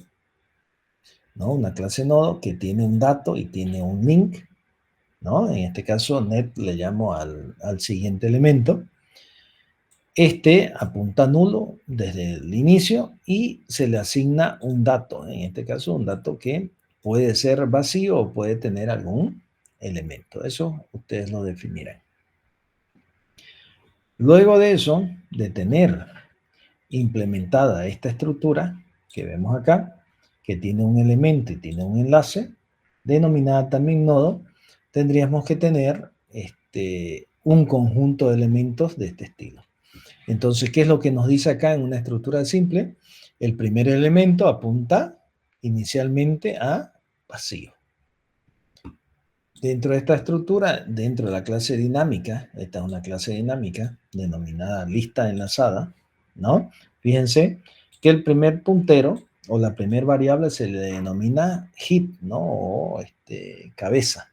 ¿no? Una clase nodo que tiene un dato y tiene un link, ¿no? En este caso, net le llamo al siguiente elemento. Este apunta nulo desde el inicio y se le asigna un dato. En este caso, un dato que puede ser vacío o puede tener algún elemento. Eso ustedes lo definirán. Luego de eso, de tener implementada esta estructura que vemos acá, que tiene un elemento y tiene un enlace, denominada también nodo, tendríamos que tener un conjunto de elementos de este estilo. Entonces, ¿qué es lo que nos dice acá en una estructura simple? El primer elemento apunta inicialmente a vacío. Dentro de esta estructura, dentro de la clase dinámica, esta es una clase dinámica denominada lista enlazada, ¿no? Fíjense que el primer puntero o la primera variable se le denomina head, ¿no? O cabeza.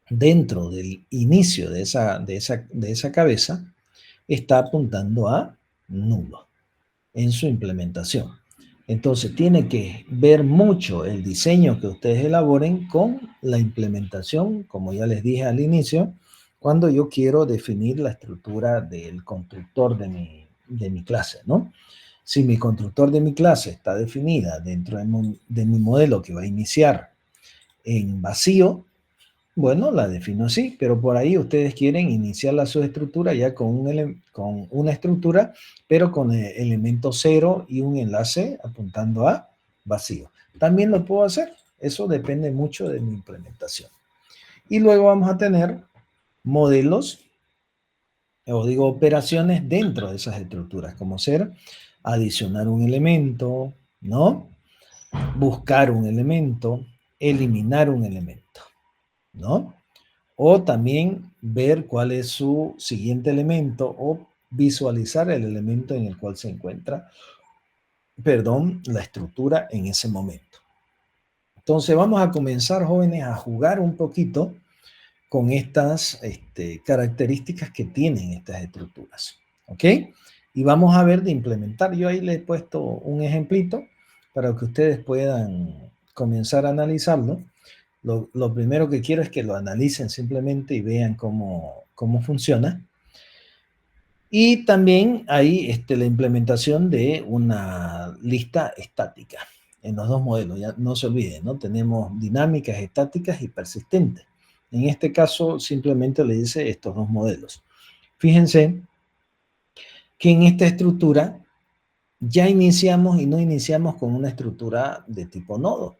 Dentro del inicio de esa cabeza está apuntando a nulo en su implementación. Entonces tiene que ver mucho el diseño que ustedes elaboren con la implementación, como ya les dije al inicio, cuando yo quiero definir la estructura del constructor de mi clase, ¿no? Si mi constructor de mi clase está definida dentro de mi modelo que va a iniciar en vacío, bueno, la defino así, pero por ahí ustedes quieren iniciar la subestructura ya con una estructura, pero con el elemento 0 y un enlace apuntando a vacío. También lo puedo hacer, eso depende mucho de mi implementación. Y luego vamos a tener modelos, o digo operaciones dentro de esas estructuras, como ser adicionar un elemento, ¿no? Buscar un elemento, eliminar un elemento, ¿no? O también ver cuál es su siguiente elemento o visualizar el elemento en el cual se encuentra, la estructura en ese momento. Entonces vamos a comenzar, jóvenes, a jugar un poquito con estas características que tienen estas estructuras. ¿Ok? Y vamos a ver de implementar. Yo ahí les he puesto un ejemplito para que ustedes puedan comenzar a analizarlo. Lo primero que quiero es que lo analicen simplemente y vean cómo funciona. Y también hay la implementación de una lista estática en los dos modelos. Ya no se olviden, ¿no? Tenemos dinámicas, estáticas y persistentes. En este caso, simplemente le dice estos dos modelos. Fíjense que en esta estructura ya iniciamos y no iniciamos con una estructura de tipo nodo.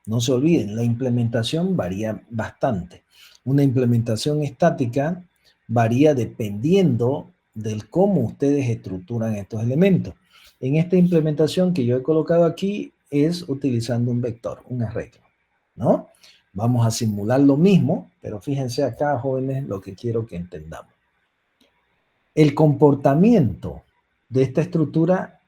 No se olviden, la implementación varía bastante. Una implementación estática varía dependiendo del cómo ustedes estructuran estos elementos. En esta implementación que yo he colocado aquí es utilizando un vector, un arreglo, ¿no? Vamos a simular lo mismo, pero fíjense acá, jóvenes, lo que quiero que entendamos. El comportamiento de esta estructura,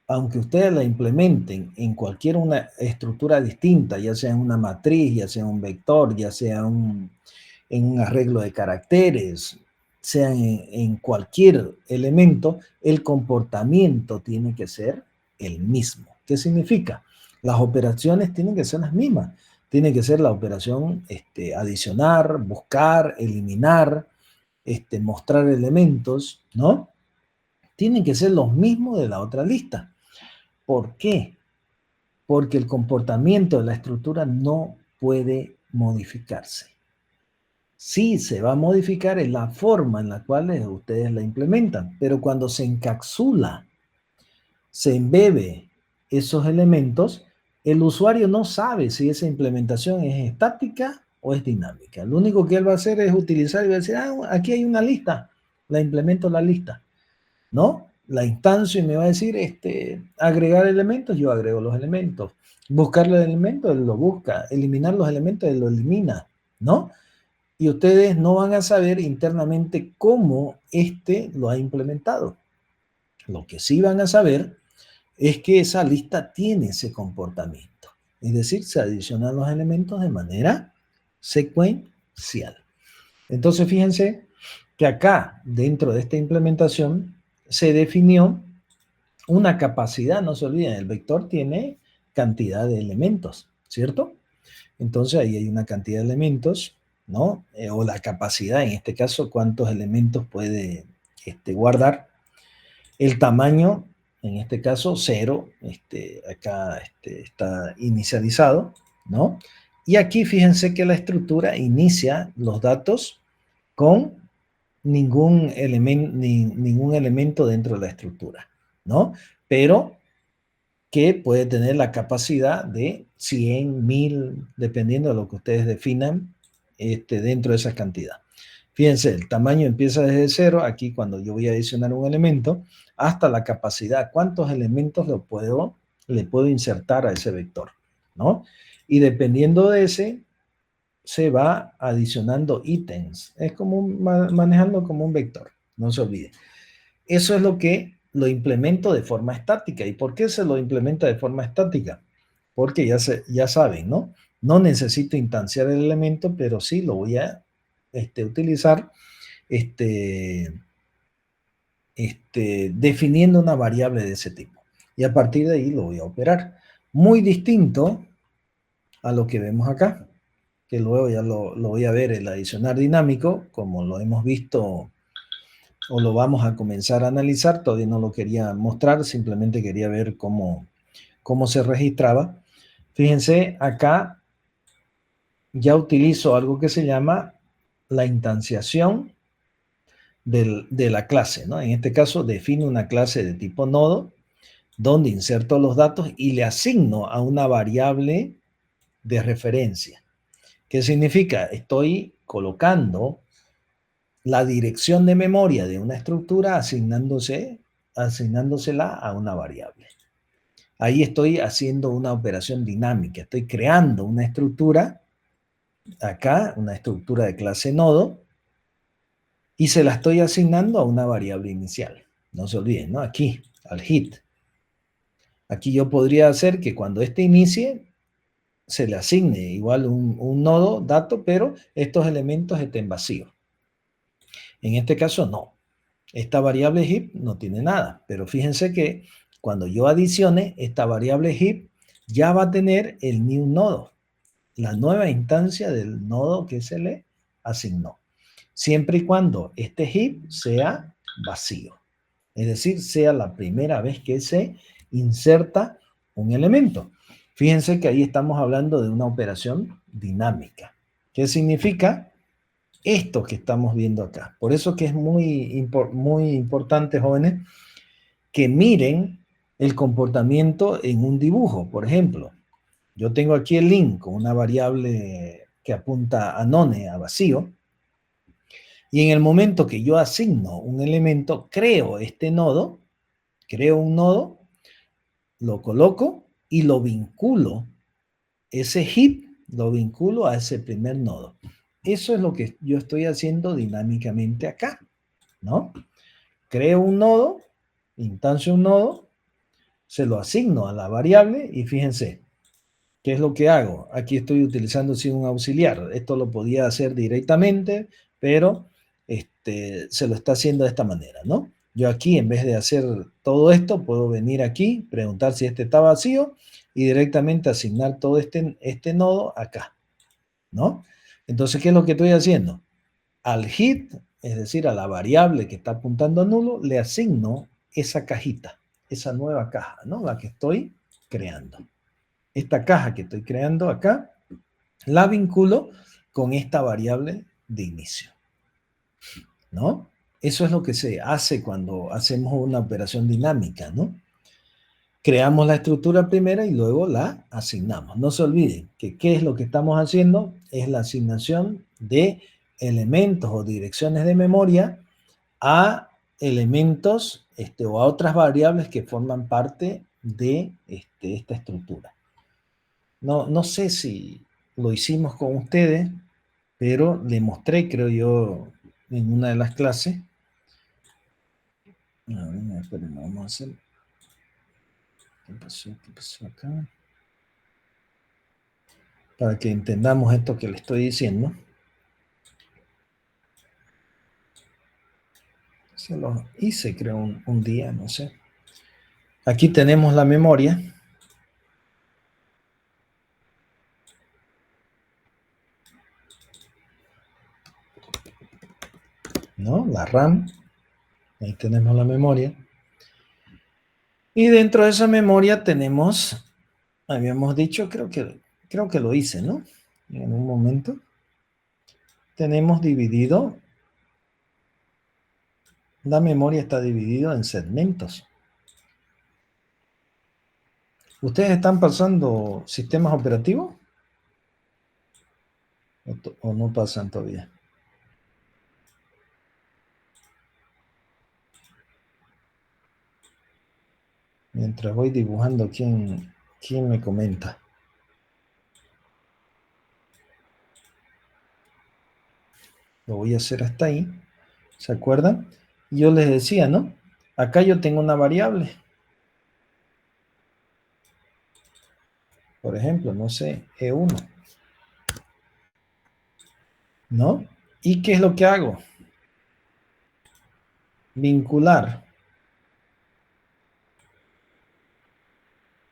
aunque ustedes la implementen en cualquier una estructura distinta, ya sea en una matriz, ya sea un vector, ya sea en un arreglo de caracteres, sea en cualquier elemento, el comportamiento tiene que ser el mismo. ¿Qué significa? Las operaciones tienen que ser las mismas. Tiene que ser la operación adicionar, buscar, eliminar, mostrar elementos, ¿no? Tienen que ser los mismos de la otra lista. ¿Por qué? Porque el comportamiento de la estructura no puede modificarse. Sí se va a modificar en la forma en la cual ustedes la implementan, pero cuando se encapsula, se embebe esos elementos, el usuario no sabe si esa implementación es estática o es dinámica. Lo único que él va a hacer es utilizar y va a decir, aquí hay una lista, la implemento la lista, ¿no? la instancia y me va a decir, agregar elementos, yo agrego los elementos. Buscar los elementos, él lo busca. Eliminar los elementos, él lo elimina, ¿no? Y ustedes no van a saber internamente cómo lo ha implementado. Lo que sí van a saber es que esa lista tiene ese comportamiento. Es decir, se adicionan los elementos de manera secuencial. Entonces, fíjense que acá, dentro de esta implementación, se definió una capacidad. No se olviden, el vector tiene cantidad de elementos, ¿cierto? Entonces, ahí hay una cantidad de elementos, ¿no? O la capacidad, en este caso, cuántos elementos puede guardar. El tamaño, en este caso, 0, acá está inicializado, ¿no? Y aquí fíjense que la estructura inicia los datos con ningún elemento dentro de la estructura, ¿no? Pero que puede tener la capacidad de 100, 1000, dependiendo de lo que ustedes definan dentro de esa cantidad. Fíjense, el tamaño empieza desde 0, aquí cuando yo voy a adicionar un elemento, hasta la capacidad, cuántos elementos le puedo insertar a ese vector, ¿no? Y dependiendo de ese, se va adicionando ítems. Es como manejando como un vector, no se olvide. Eso es lo que lo implemento de forma estática. ¿Y por qué se lo implementa de forma estática? Porque ya saben, ¿no? No necesito instanciar el elemento, pero sí lo voy a utilizar definiendo una variable de ese tipo. Y a partir de ahí lo voy a operar. Muy distinto a lo que vemos acá, que luego ya lo voy a ver, el adicionar dinámico, como lo hemos visto o lo vamos a comenzar a analizar. Todavía no lo quería mostrar, simplemente quería ver cómo se registraba. Fíjense, acá ya utilizo algo que se llama la instanciación de la clase, ¿no? En este caso defino una clase de tipo nodo, donde inserto los datos y le asigno a una variable de referencia. ¿Qué significa? Estoy colocando la dirección de memoria de una estructura asignándosela a una variable. Ahí estoy haciendo una operación dinámica. Estoy creando una estructura, acá, una estructura de clase nodo, y se la estoy asignando a una variable inicial. No se olviden, ¿no? Aquí, al hit. Aquí yo podría hacer que cuando inicie, se le asigne igual un nodo, dato, pero estos elementos estén vacíos. En este caso, no. Esta variable heap no tiene nada, pero fíjense que cuando yo adicione, esta variable heap ya va a tener el new nodo, la nueva instancia del nodo que se le asignó, siempre y cuando este heap sea vacío, es decir, sea la primera vez que se inserta un elemento. Fíjense que ahí estamos hablando de una operación dinámica. ¿Qué significa? Esto que estamos viendo acá. Por eso que es muy importante, jóvenes, que miren el comportamiento en un dibujo. Por ejemplo, yo tengo aquí el link con una variable que apunta a none, a vacío, y en el momento que yo asigno un elemento, creo un nodo, lo coloco y lo vinculo, ese heap lo vinculo a ese primer nodo. Eso es lo que yo estoy haciendo dinámicamente acá, ¿no? Creo un nodo, instancio un nodo, se lo asigno a la variable y fíjense, ¿qué es lo que hago? Aquí estoy utilizando sí, un auxiliar. Esto lo podía hacer directamente, pero se lo está haciendo de esta manera, ¿no? Yo aquí, en vez de hacer todo esto, puedo venir aquí, preguntar si este está vacío y directamente asignar todo este nodo acá, ¿no? Entonces, ¿qué es lo que estoy haciendo? Al hit, es decir, a la variable que está apuntando a nulo, le asigno esa cajita, esa nueva caja, ¿no? La que estoy creando. Esta caja que estoy creando acá, la vinculo con esta variable de inicio, ¿no? Eso es lo que se hace cuando hacemos una operación dinámica, ¿no? Creamos la estructura primero y luego la asignamos. No se olviden que ¿qué es lo que estamos haciendo? Es la asignación de elementos o direcciones de memoria a elementos o a otras variables que forman parte de esta estructura. No sé si lo hicimos con ustedes, pero le mostré, creo yo, en una de las clases. A ver, esperen, vamos a hacer. ¿Qué pasó? ¿Qué pasó acá? Para que entendamos esto que le estoy diciendo. Se lo hice, creo, un día, no sé. Aquí tenemos la memoria. ¿No? La RAM. Ahí tenemos la memoria. Y dentro de esa memoria tenemos, habíamos dicho, creo que lo hice, ¿no? En un momento. Tenemos dividido, la memoria está dividida en segmentos. ¿Ustedes están pasando sistemas operativos? ¿O no pasan todavía? Mientras voy dibujando, ¿quién me comenta? Lo voy a hacer hasta ahí. ¿Se acuerdan? Yo les decía, ¿no? Acá yo tengo una variable. Por ejemplo, no sé, E1. ¿No? ¿Y qué es lo que hago? Vincular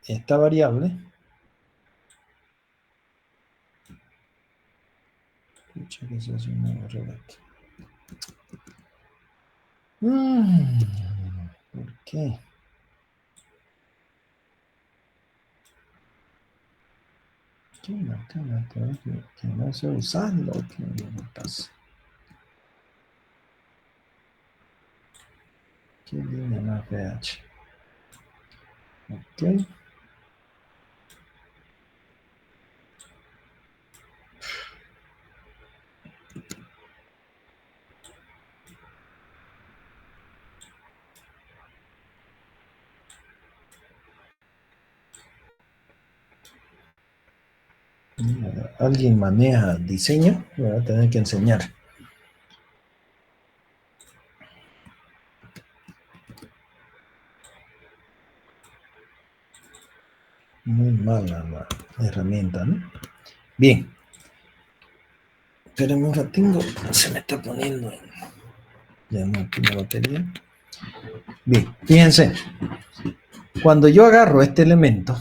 esta variable. Pucha, que se hace una error aquí. ¿Por qué? ¿Qué no sé usarlo? ¿Qué me pasa? ¿Qué línea más PH? Ok. ¿Alguien maneja diseño? Me va a tener que enseñar. Muy mala la herramienta, ¿no? Bien. Espérenme un ratito. Se me está poniendo. Ya no tiene batería. Bien, fíjense. Cuando yo agarro este elemento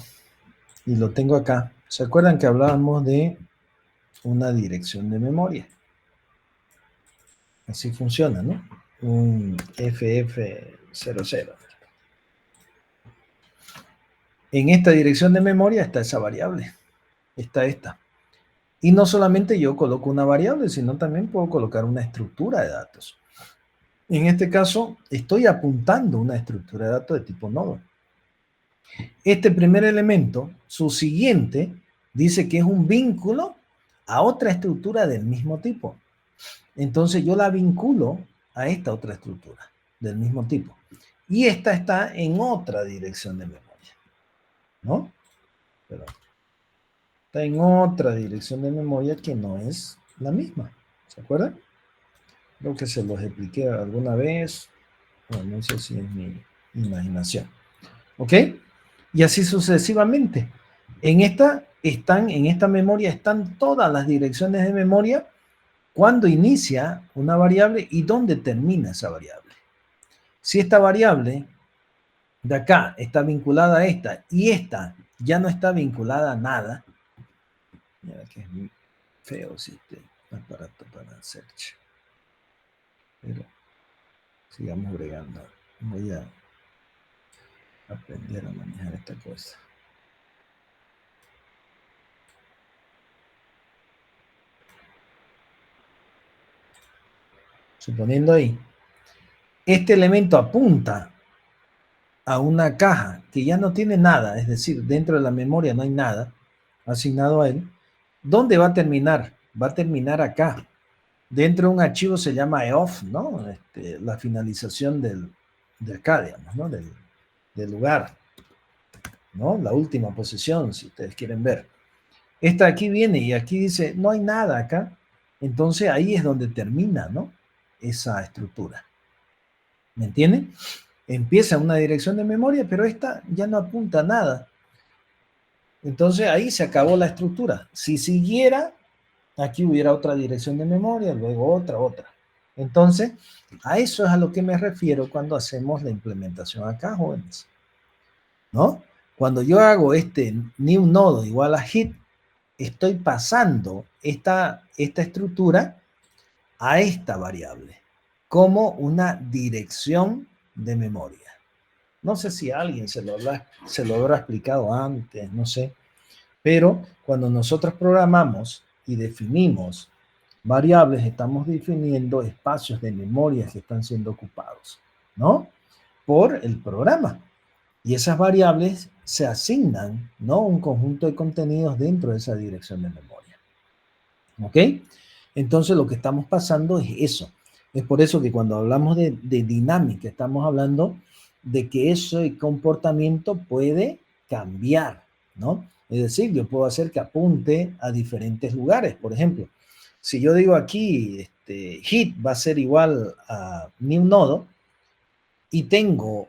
y lo tengo acá, ¿se acuerdan que hablábamos de una dirección de memoria? Así funciona, ¿no? Un FF00. En esta dirección de memoria está esa variable. Está esta. Y no solamente yo coloco una variable, sino también puedo colocar una estructura de datos. En este caso, estoy apuntando una estructura de datos de tipo nodo. Este primer elemento, su siguiente, dice que es un vínculo a otra estructura del mismo tipo. Entonces yo la vinculo a esta otra estructura del mismo tipo. Y esta está en otra dirección de memoria, ¿no? Pero está en otra dirección de memoria que no es la misma. ¿Se acuerdan? Creo que se los expliqué alguna vez. O no sé si es mi imaginación. ¿Ok? Y así sucesivamente. En esta memoria están todas las direcciones de memoria cuando inicia una variable y dónde termina esa variable. Si esta variable de acá está vinculada a esta y esta ya no está vinculada a nada, mira que es muy feo este aparato para search. Pero sigamos bregando. Voy a aprender a manejar esta cosa. Suponiendo ahí, este elemento apunta a una caja que ya no tiene nada, es decir, dentro de la memoria no hay nada asignado a él. ¿Dónde va a terminar? Va a terminar acá. Dentro de un archivo se llama EOF, ¿no? La finalización de acá, digamos, ¿no? Del lugar, ¿no? La última posición, si ustedes quieren ver. Esta aquí viene y aquí dice, no hay nada acá. Entonces ahí es donde termina, ¿no? Esa estructura. ¿Me entienden? Empieza una dirección de memoria, pero esta ya no apunta a nada. Entonces ahí se acabó la estructura. Si siguiera, aquí hubiera otra dirección de memoria, luego otra. Entonces, a eso es a lo que me refiero cuando hacemos la implementación acá, jóvenes. ¿No? Cuando yo hago este new nodo igual a hit, estoy pasando esta estructura a esta variable como una dirección de memoria. No sé si alguien se lo habrá explicado antes, no sé. Pero cuando nosotros programamos y definimos variables, estamos definiendo espacios de memoria que están siendo ocupados, ¿no? Por el programa. Y esas variables se asignan, ¿no? Un conjunto de contenidos dentro de esa dirección de memoria. ¿Ok? Entonces lo que estamos pasando es eso. Es por eso que cuando hablamos de dinámica, estamos hablando de que ese comportamiento puede cambiar, ¿no? Es decir, yo puedo hacer que apunte a diferentes lugares. Por ejemplo, si yo digo aquí, hit va a ser igual a new nodo, y tengo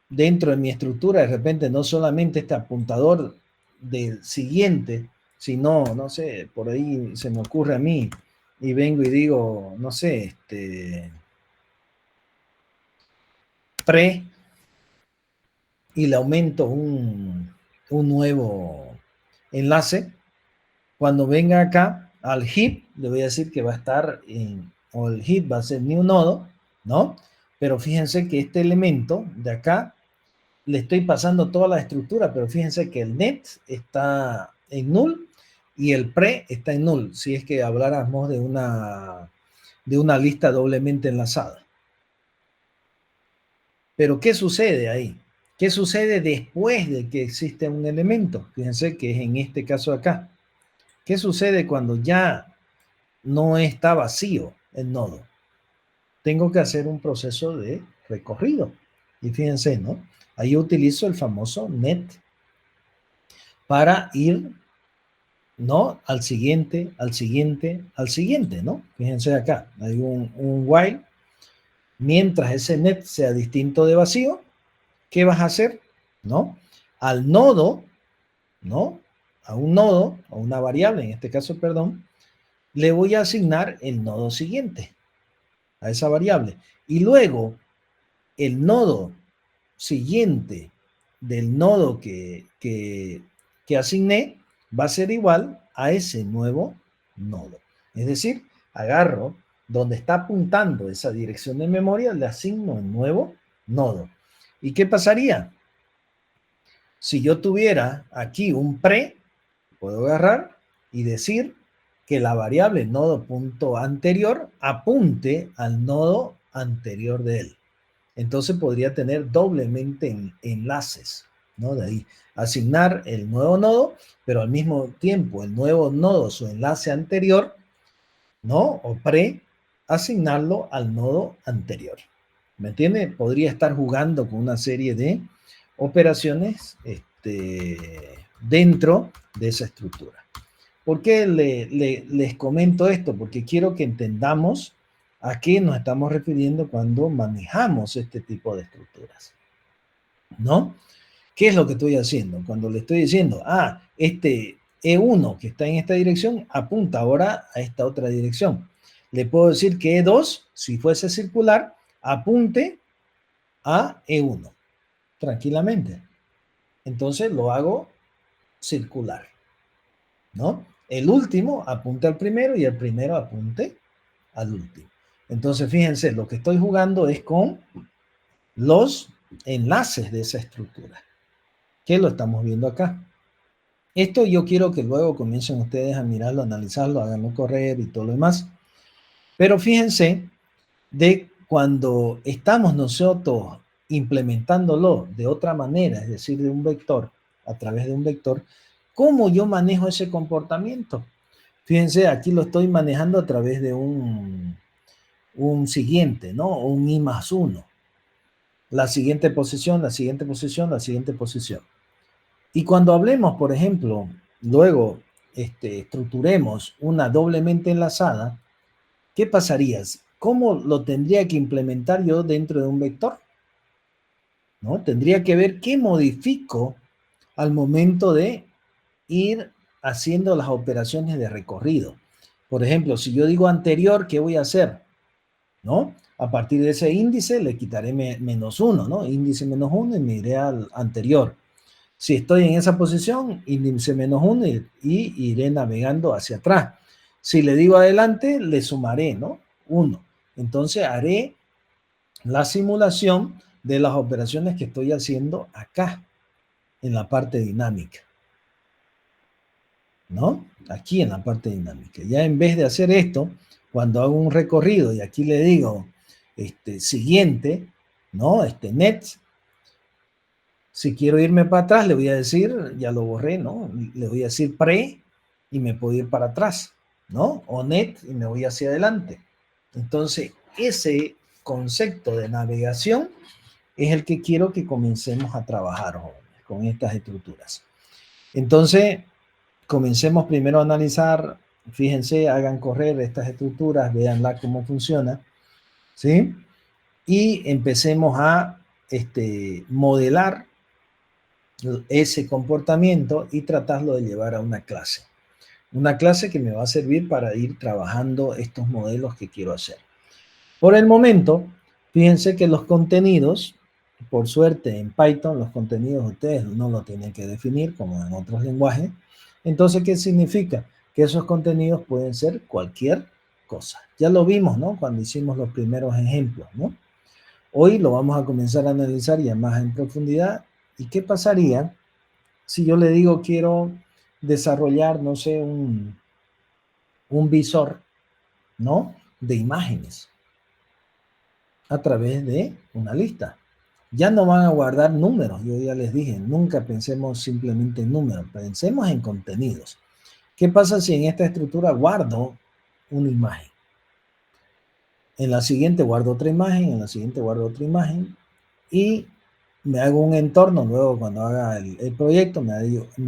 dentro de mi estructura de repente no solamente este apuntador del siguiente, sino, no sé, por ahí se me ocurre a mí y vengo y digo, no sé, pre, y le aumento un nuevo enlace. Cuando venga acá al heap, le voy a decir que va a estar o el heap va a ser new nodo, ¿no? Pero fíjense que este elemento de acá le estoy pasando toda la estructura, pero fíjense que el net está en null y el pre está en null, si es que habláramos de una lista doblemente enlazada. Pero ¿qué sucede ahí? ¿Qué sucede después de que existe un elemento? Fíjense que es en este caso acá. ¿Qué sucede cuando ya no está vacío el nodo? Tengo que hacer un proceso de recorrido. Y fíjense, ¿no? Ahí utilizo el famoso net para ir, ¿no? Al siguiente, ¿no? Fíjense acá, hay un while. Mientras ese net sea distinto de vacío, ¿qué vas a hacer? ¿No? Al nodo, ¿no? A un nodo, a una variable, en este caso, perdón, le voy a asignar el nodo siguiente a esa variable. Y luego, el nodo siguiente del nodo que asigné va a ser igual a ese nuevo nodo. Es decir, agarro donde está apuntando esa dirección de memoria, le asigno un nuevo nodo. ¿Y qué pasaría? Si yo tuviera aquí un pre, puedo agarrar y decir que la variable nodo.anterior apunte al nodo anterior de él. Entonces podría tener doblemente enlaces, ¿no? De ahí asignar el nuevo nodo, pero al mismo tiempo el nuevo nodo, su enlace anterior, ¿no? O pre, asignarlo al nodo anterior. ¿Me entiende? Podría estar jugando con una serie de operaciones dentro de esa estructura. ¿Por qué les comento esto? Porque quiero que entendamos a qué nos estamos refiriendo cuando manejamos este tipo de estructuras, ¿no? ¿Qué es lo que estoy haciendo? Cuando le estoy diciendo, este E1 que está en esta dirección apunta ahora a esta otra dirección. Le puedo decir que E2, si fuese circular, apunte a E1, tranquilamente. Entonces lo hago circular, ¿no? El último apunte al primero y el primero apunte al último. Entonces, fíjense, lo que estoy jugando es con los enlaces de esa estructura, que lo estamos viendo acá. Esto yo quiero que luego comiencen ustedes a mirarlo, a analizarlo, háganlo correr y todo lo demás. Pero fíjense de cuando estamos nosotros implementándolo de otra manera, es decir, de un vector, a través de un vector, ¿cómo yo manejo ese comportamiento? Fíjense, aquí lo estoy manejando a través de un siguiente, ¿no? Un I+1. la siguiente posición, la siguiente posición, la siguiente posición. Y cuando hablemos, por ejemplo, luego estructuremos una doblemente enlazada, ¿qué pasaría? ¿Cómo lo tendría que implementar yo dentro de un vector? ¿No? Tendría que ver qué modifico al momento de ir haciendo las operaciones de recorrido. Por ejemplo, si yo digo anterior, ¿qué voy a hacer? ¿No? A partir de ese índice le quitaré -1, ¿no? Índice -1 y me iré al anterior. Si estoy en esa posición, índice -1 y iré navegando hacia atrás. Si le digo adelante, le sumaré, ¿no? 1. Entonces haré la simulación de las operaciones que estoy haciendo acá, en la parte dinámica, ¿no? Aquí en la parte dinámica. Ya en vez de hacer esto, cuando hago un recorrido y aquí le digo siguiente, ¿no? Next. Si quiero irme para atrás, le voy a decir, ya lo borré, ¿no? Le voy a decir pre y me puedo ir para atrás, ¿no? O net y me voy hacia adelante. Entonces, ese concepto de navegación es el que quiero que comencemos a trabajar, jóvenes, con estas estructuras. Entonces, comencemos primero a analizar, fíjense, hagan correr estas estructuras, véanla cómo funciona, ¿sí? Y empecemos a modelar ese comportamiento y tratarlo de llevar a una clase. Una clase que me va a servir para ir trabajando estos modelos que quiero hacer. Por el momento, fíjense que los contenidos, por suerte en Python, los contenidos ustedes no lo tienen que definir como en otros lenguajes. Entonces, ¿qué significa? Que esos contenidos pueden ser cualquier cosa. Ya lo vimos, ¿no? Cuando hicimos los primeros ejemplos, ¿no? Hoy lo vamos a comenzar a analizar ya más en profundidad. ¿Y qué pasaría si yo le digo quiero desarrollar, no sé, un visor, ¿no? De imágenes a través de una lista? Ya no van a guardar números, yo ya les dije, nunca pensemos simplemente en números, pensemos en contenidos. ¿Qué pasa si en esta estructura guardo una imagen? En la siguiente guardo otra imagen, en la siguiente guardo otra imagen y me hago un entorno, luego cuando haga el proyecto me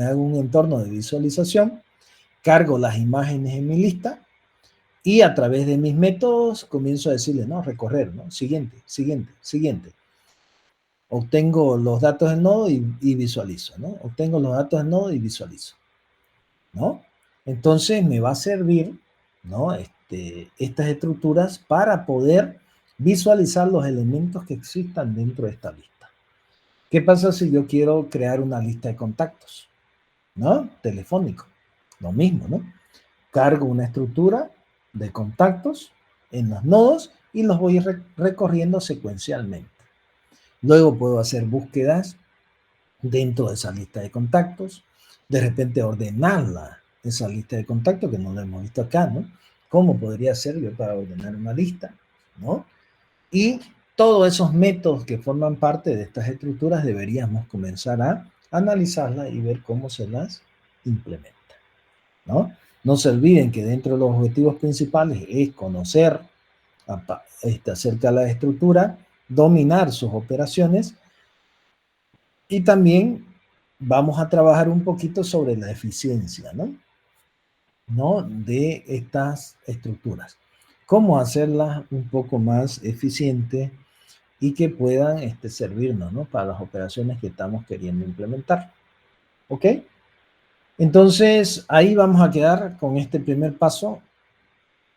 hago un entorno de visualización, cargo las imágenes en mi lista y a través de mis métodos comienzo a decirle, no, recorrer, ¿no? Siguiente, siguiente, siguiente. Obtengo los datos del nodo y visualizo, ¿no? Obtengo los datos del nodo y visualizo, ¿no? Entonces me va a servir, ¿no? Estas estructuras para poder visualizar los elementos que existan dentro de esta lista. ¿Qué pasa si yo quiero crear una lista de contactos? ¿No? Telefónico. Lo mismo, ¿no? Cargo una estructura de contactos en los nodos y los voy recorriendo secuencialmente. Luego puedo hacer búsquedas dentro de esa lista de contactos, de repente ordenarla, esa lista de contactos que no la hemos visto acá, ¿no? ¿Cómo podría ser yo para ordenar una lista, ¿no? Y todos esos métodos que forman parte de estas estructuras deberíamos comenzar a analizarlas y ver cómo se las implementa, ¿no? No se olviden que dentro de los objetivos principales es conocer acerca de la estructura, dominar sus operaciones y también vamos a trabajar un poquito sobre la eficiencia, ¿no? De estas estructuras. Cómo hacerlas un poco más eficientes y que puedan servirnos, ¿no? Para las operaciones que estamos queriendo implementar. ¿Ok? Entonces, ahí vamos a quedar con este primer paso,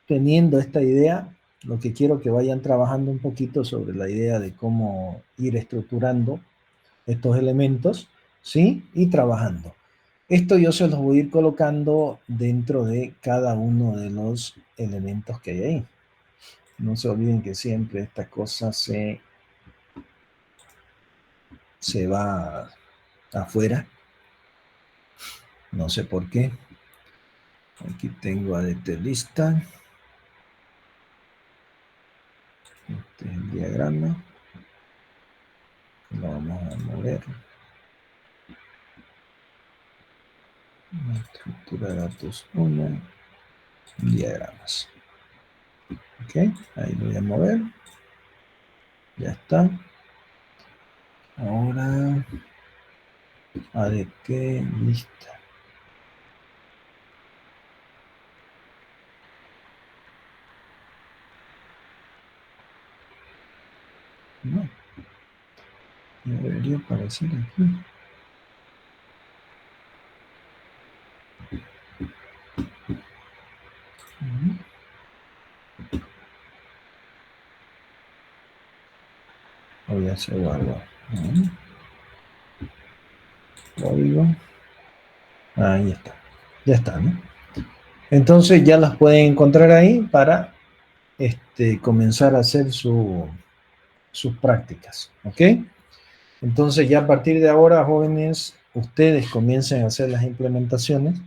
teniendo esta idea. Lo que quiero que vayan trabajando un poquito sobre la idea de cómo ir estructurando estos elementos, ¿sí? Y trabajando. Esto yo se los voy a ir colocando dentro de cada uno de los elementos que hay ahí. No se olviden que siempre esta cosa se va afuera. No sé por qué. Aquí tengo a lista. Este es el diagrama. Lo vamos a mover. Una estructura de datos 1. Diagramas. Ok, ahí lo voy a mover. Ya está. Ahora, ¿a de qué lista? No, ya debería aparecer aquí. O ya se guardó. Código. Ahí está. Ya está, ¿no? Entonces ya las pueden encontrar ahí para comenzar a hacer sus prácticas. ¿Ok? Entonces ya a partir de ahora, jóvenes, ustedes comiencen a hacer las implementaciones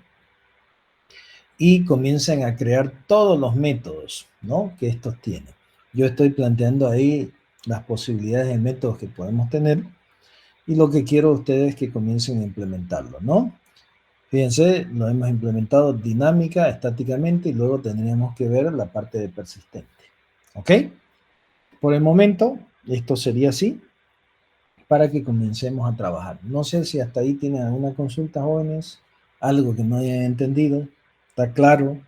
y comiencen a crear todos los métodos, ¿no?, que estos tienen. Yo estoy planteando ahí las posibilidades de métodos que podemos tener y lo que quiero de ustedes es que comiencen a implementarlo, ¿no? Fíjense, lo hemos implementado dinámica, estáticamente, y luego tendríamos que ver la parte de persistente. ¿Ok? Por el momento, esto sería así para que comencemos a trabajar. No sé si hasta ahí tienen alguna consulta, jóvenes, algo que no hayan entendido. ¿Está claro?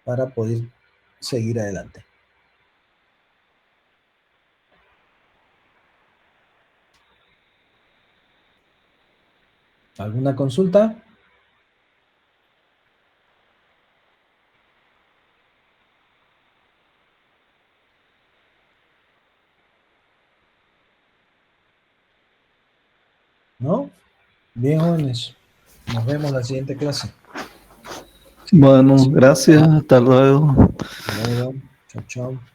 Para poder seguir adelante. ¿Alguna consulta? ¿No? Bien, jóvenes. Nos vemos en la siguiente clase. Bueno, gracias, hasta luego. Hasta luego. Chao, chao.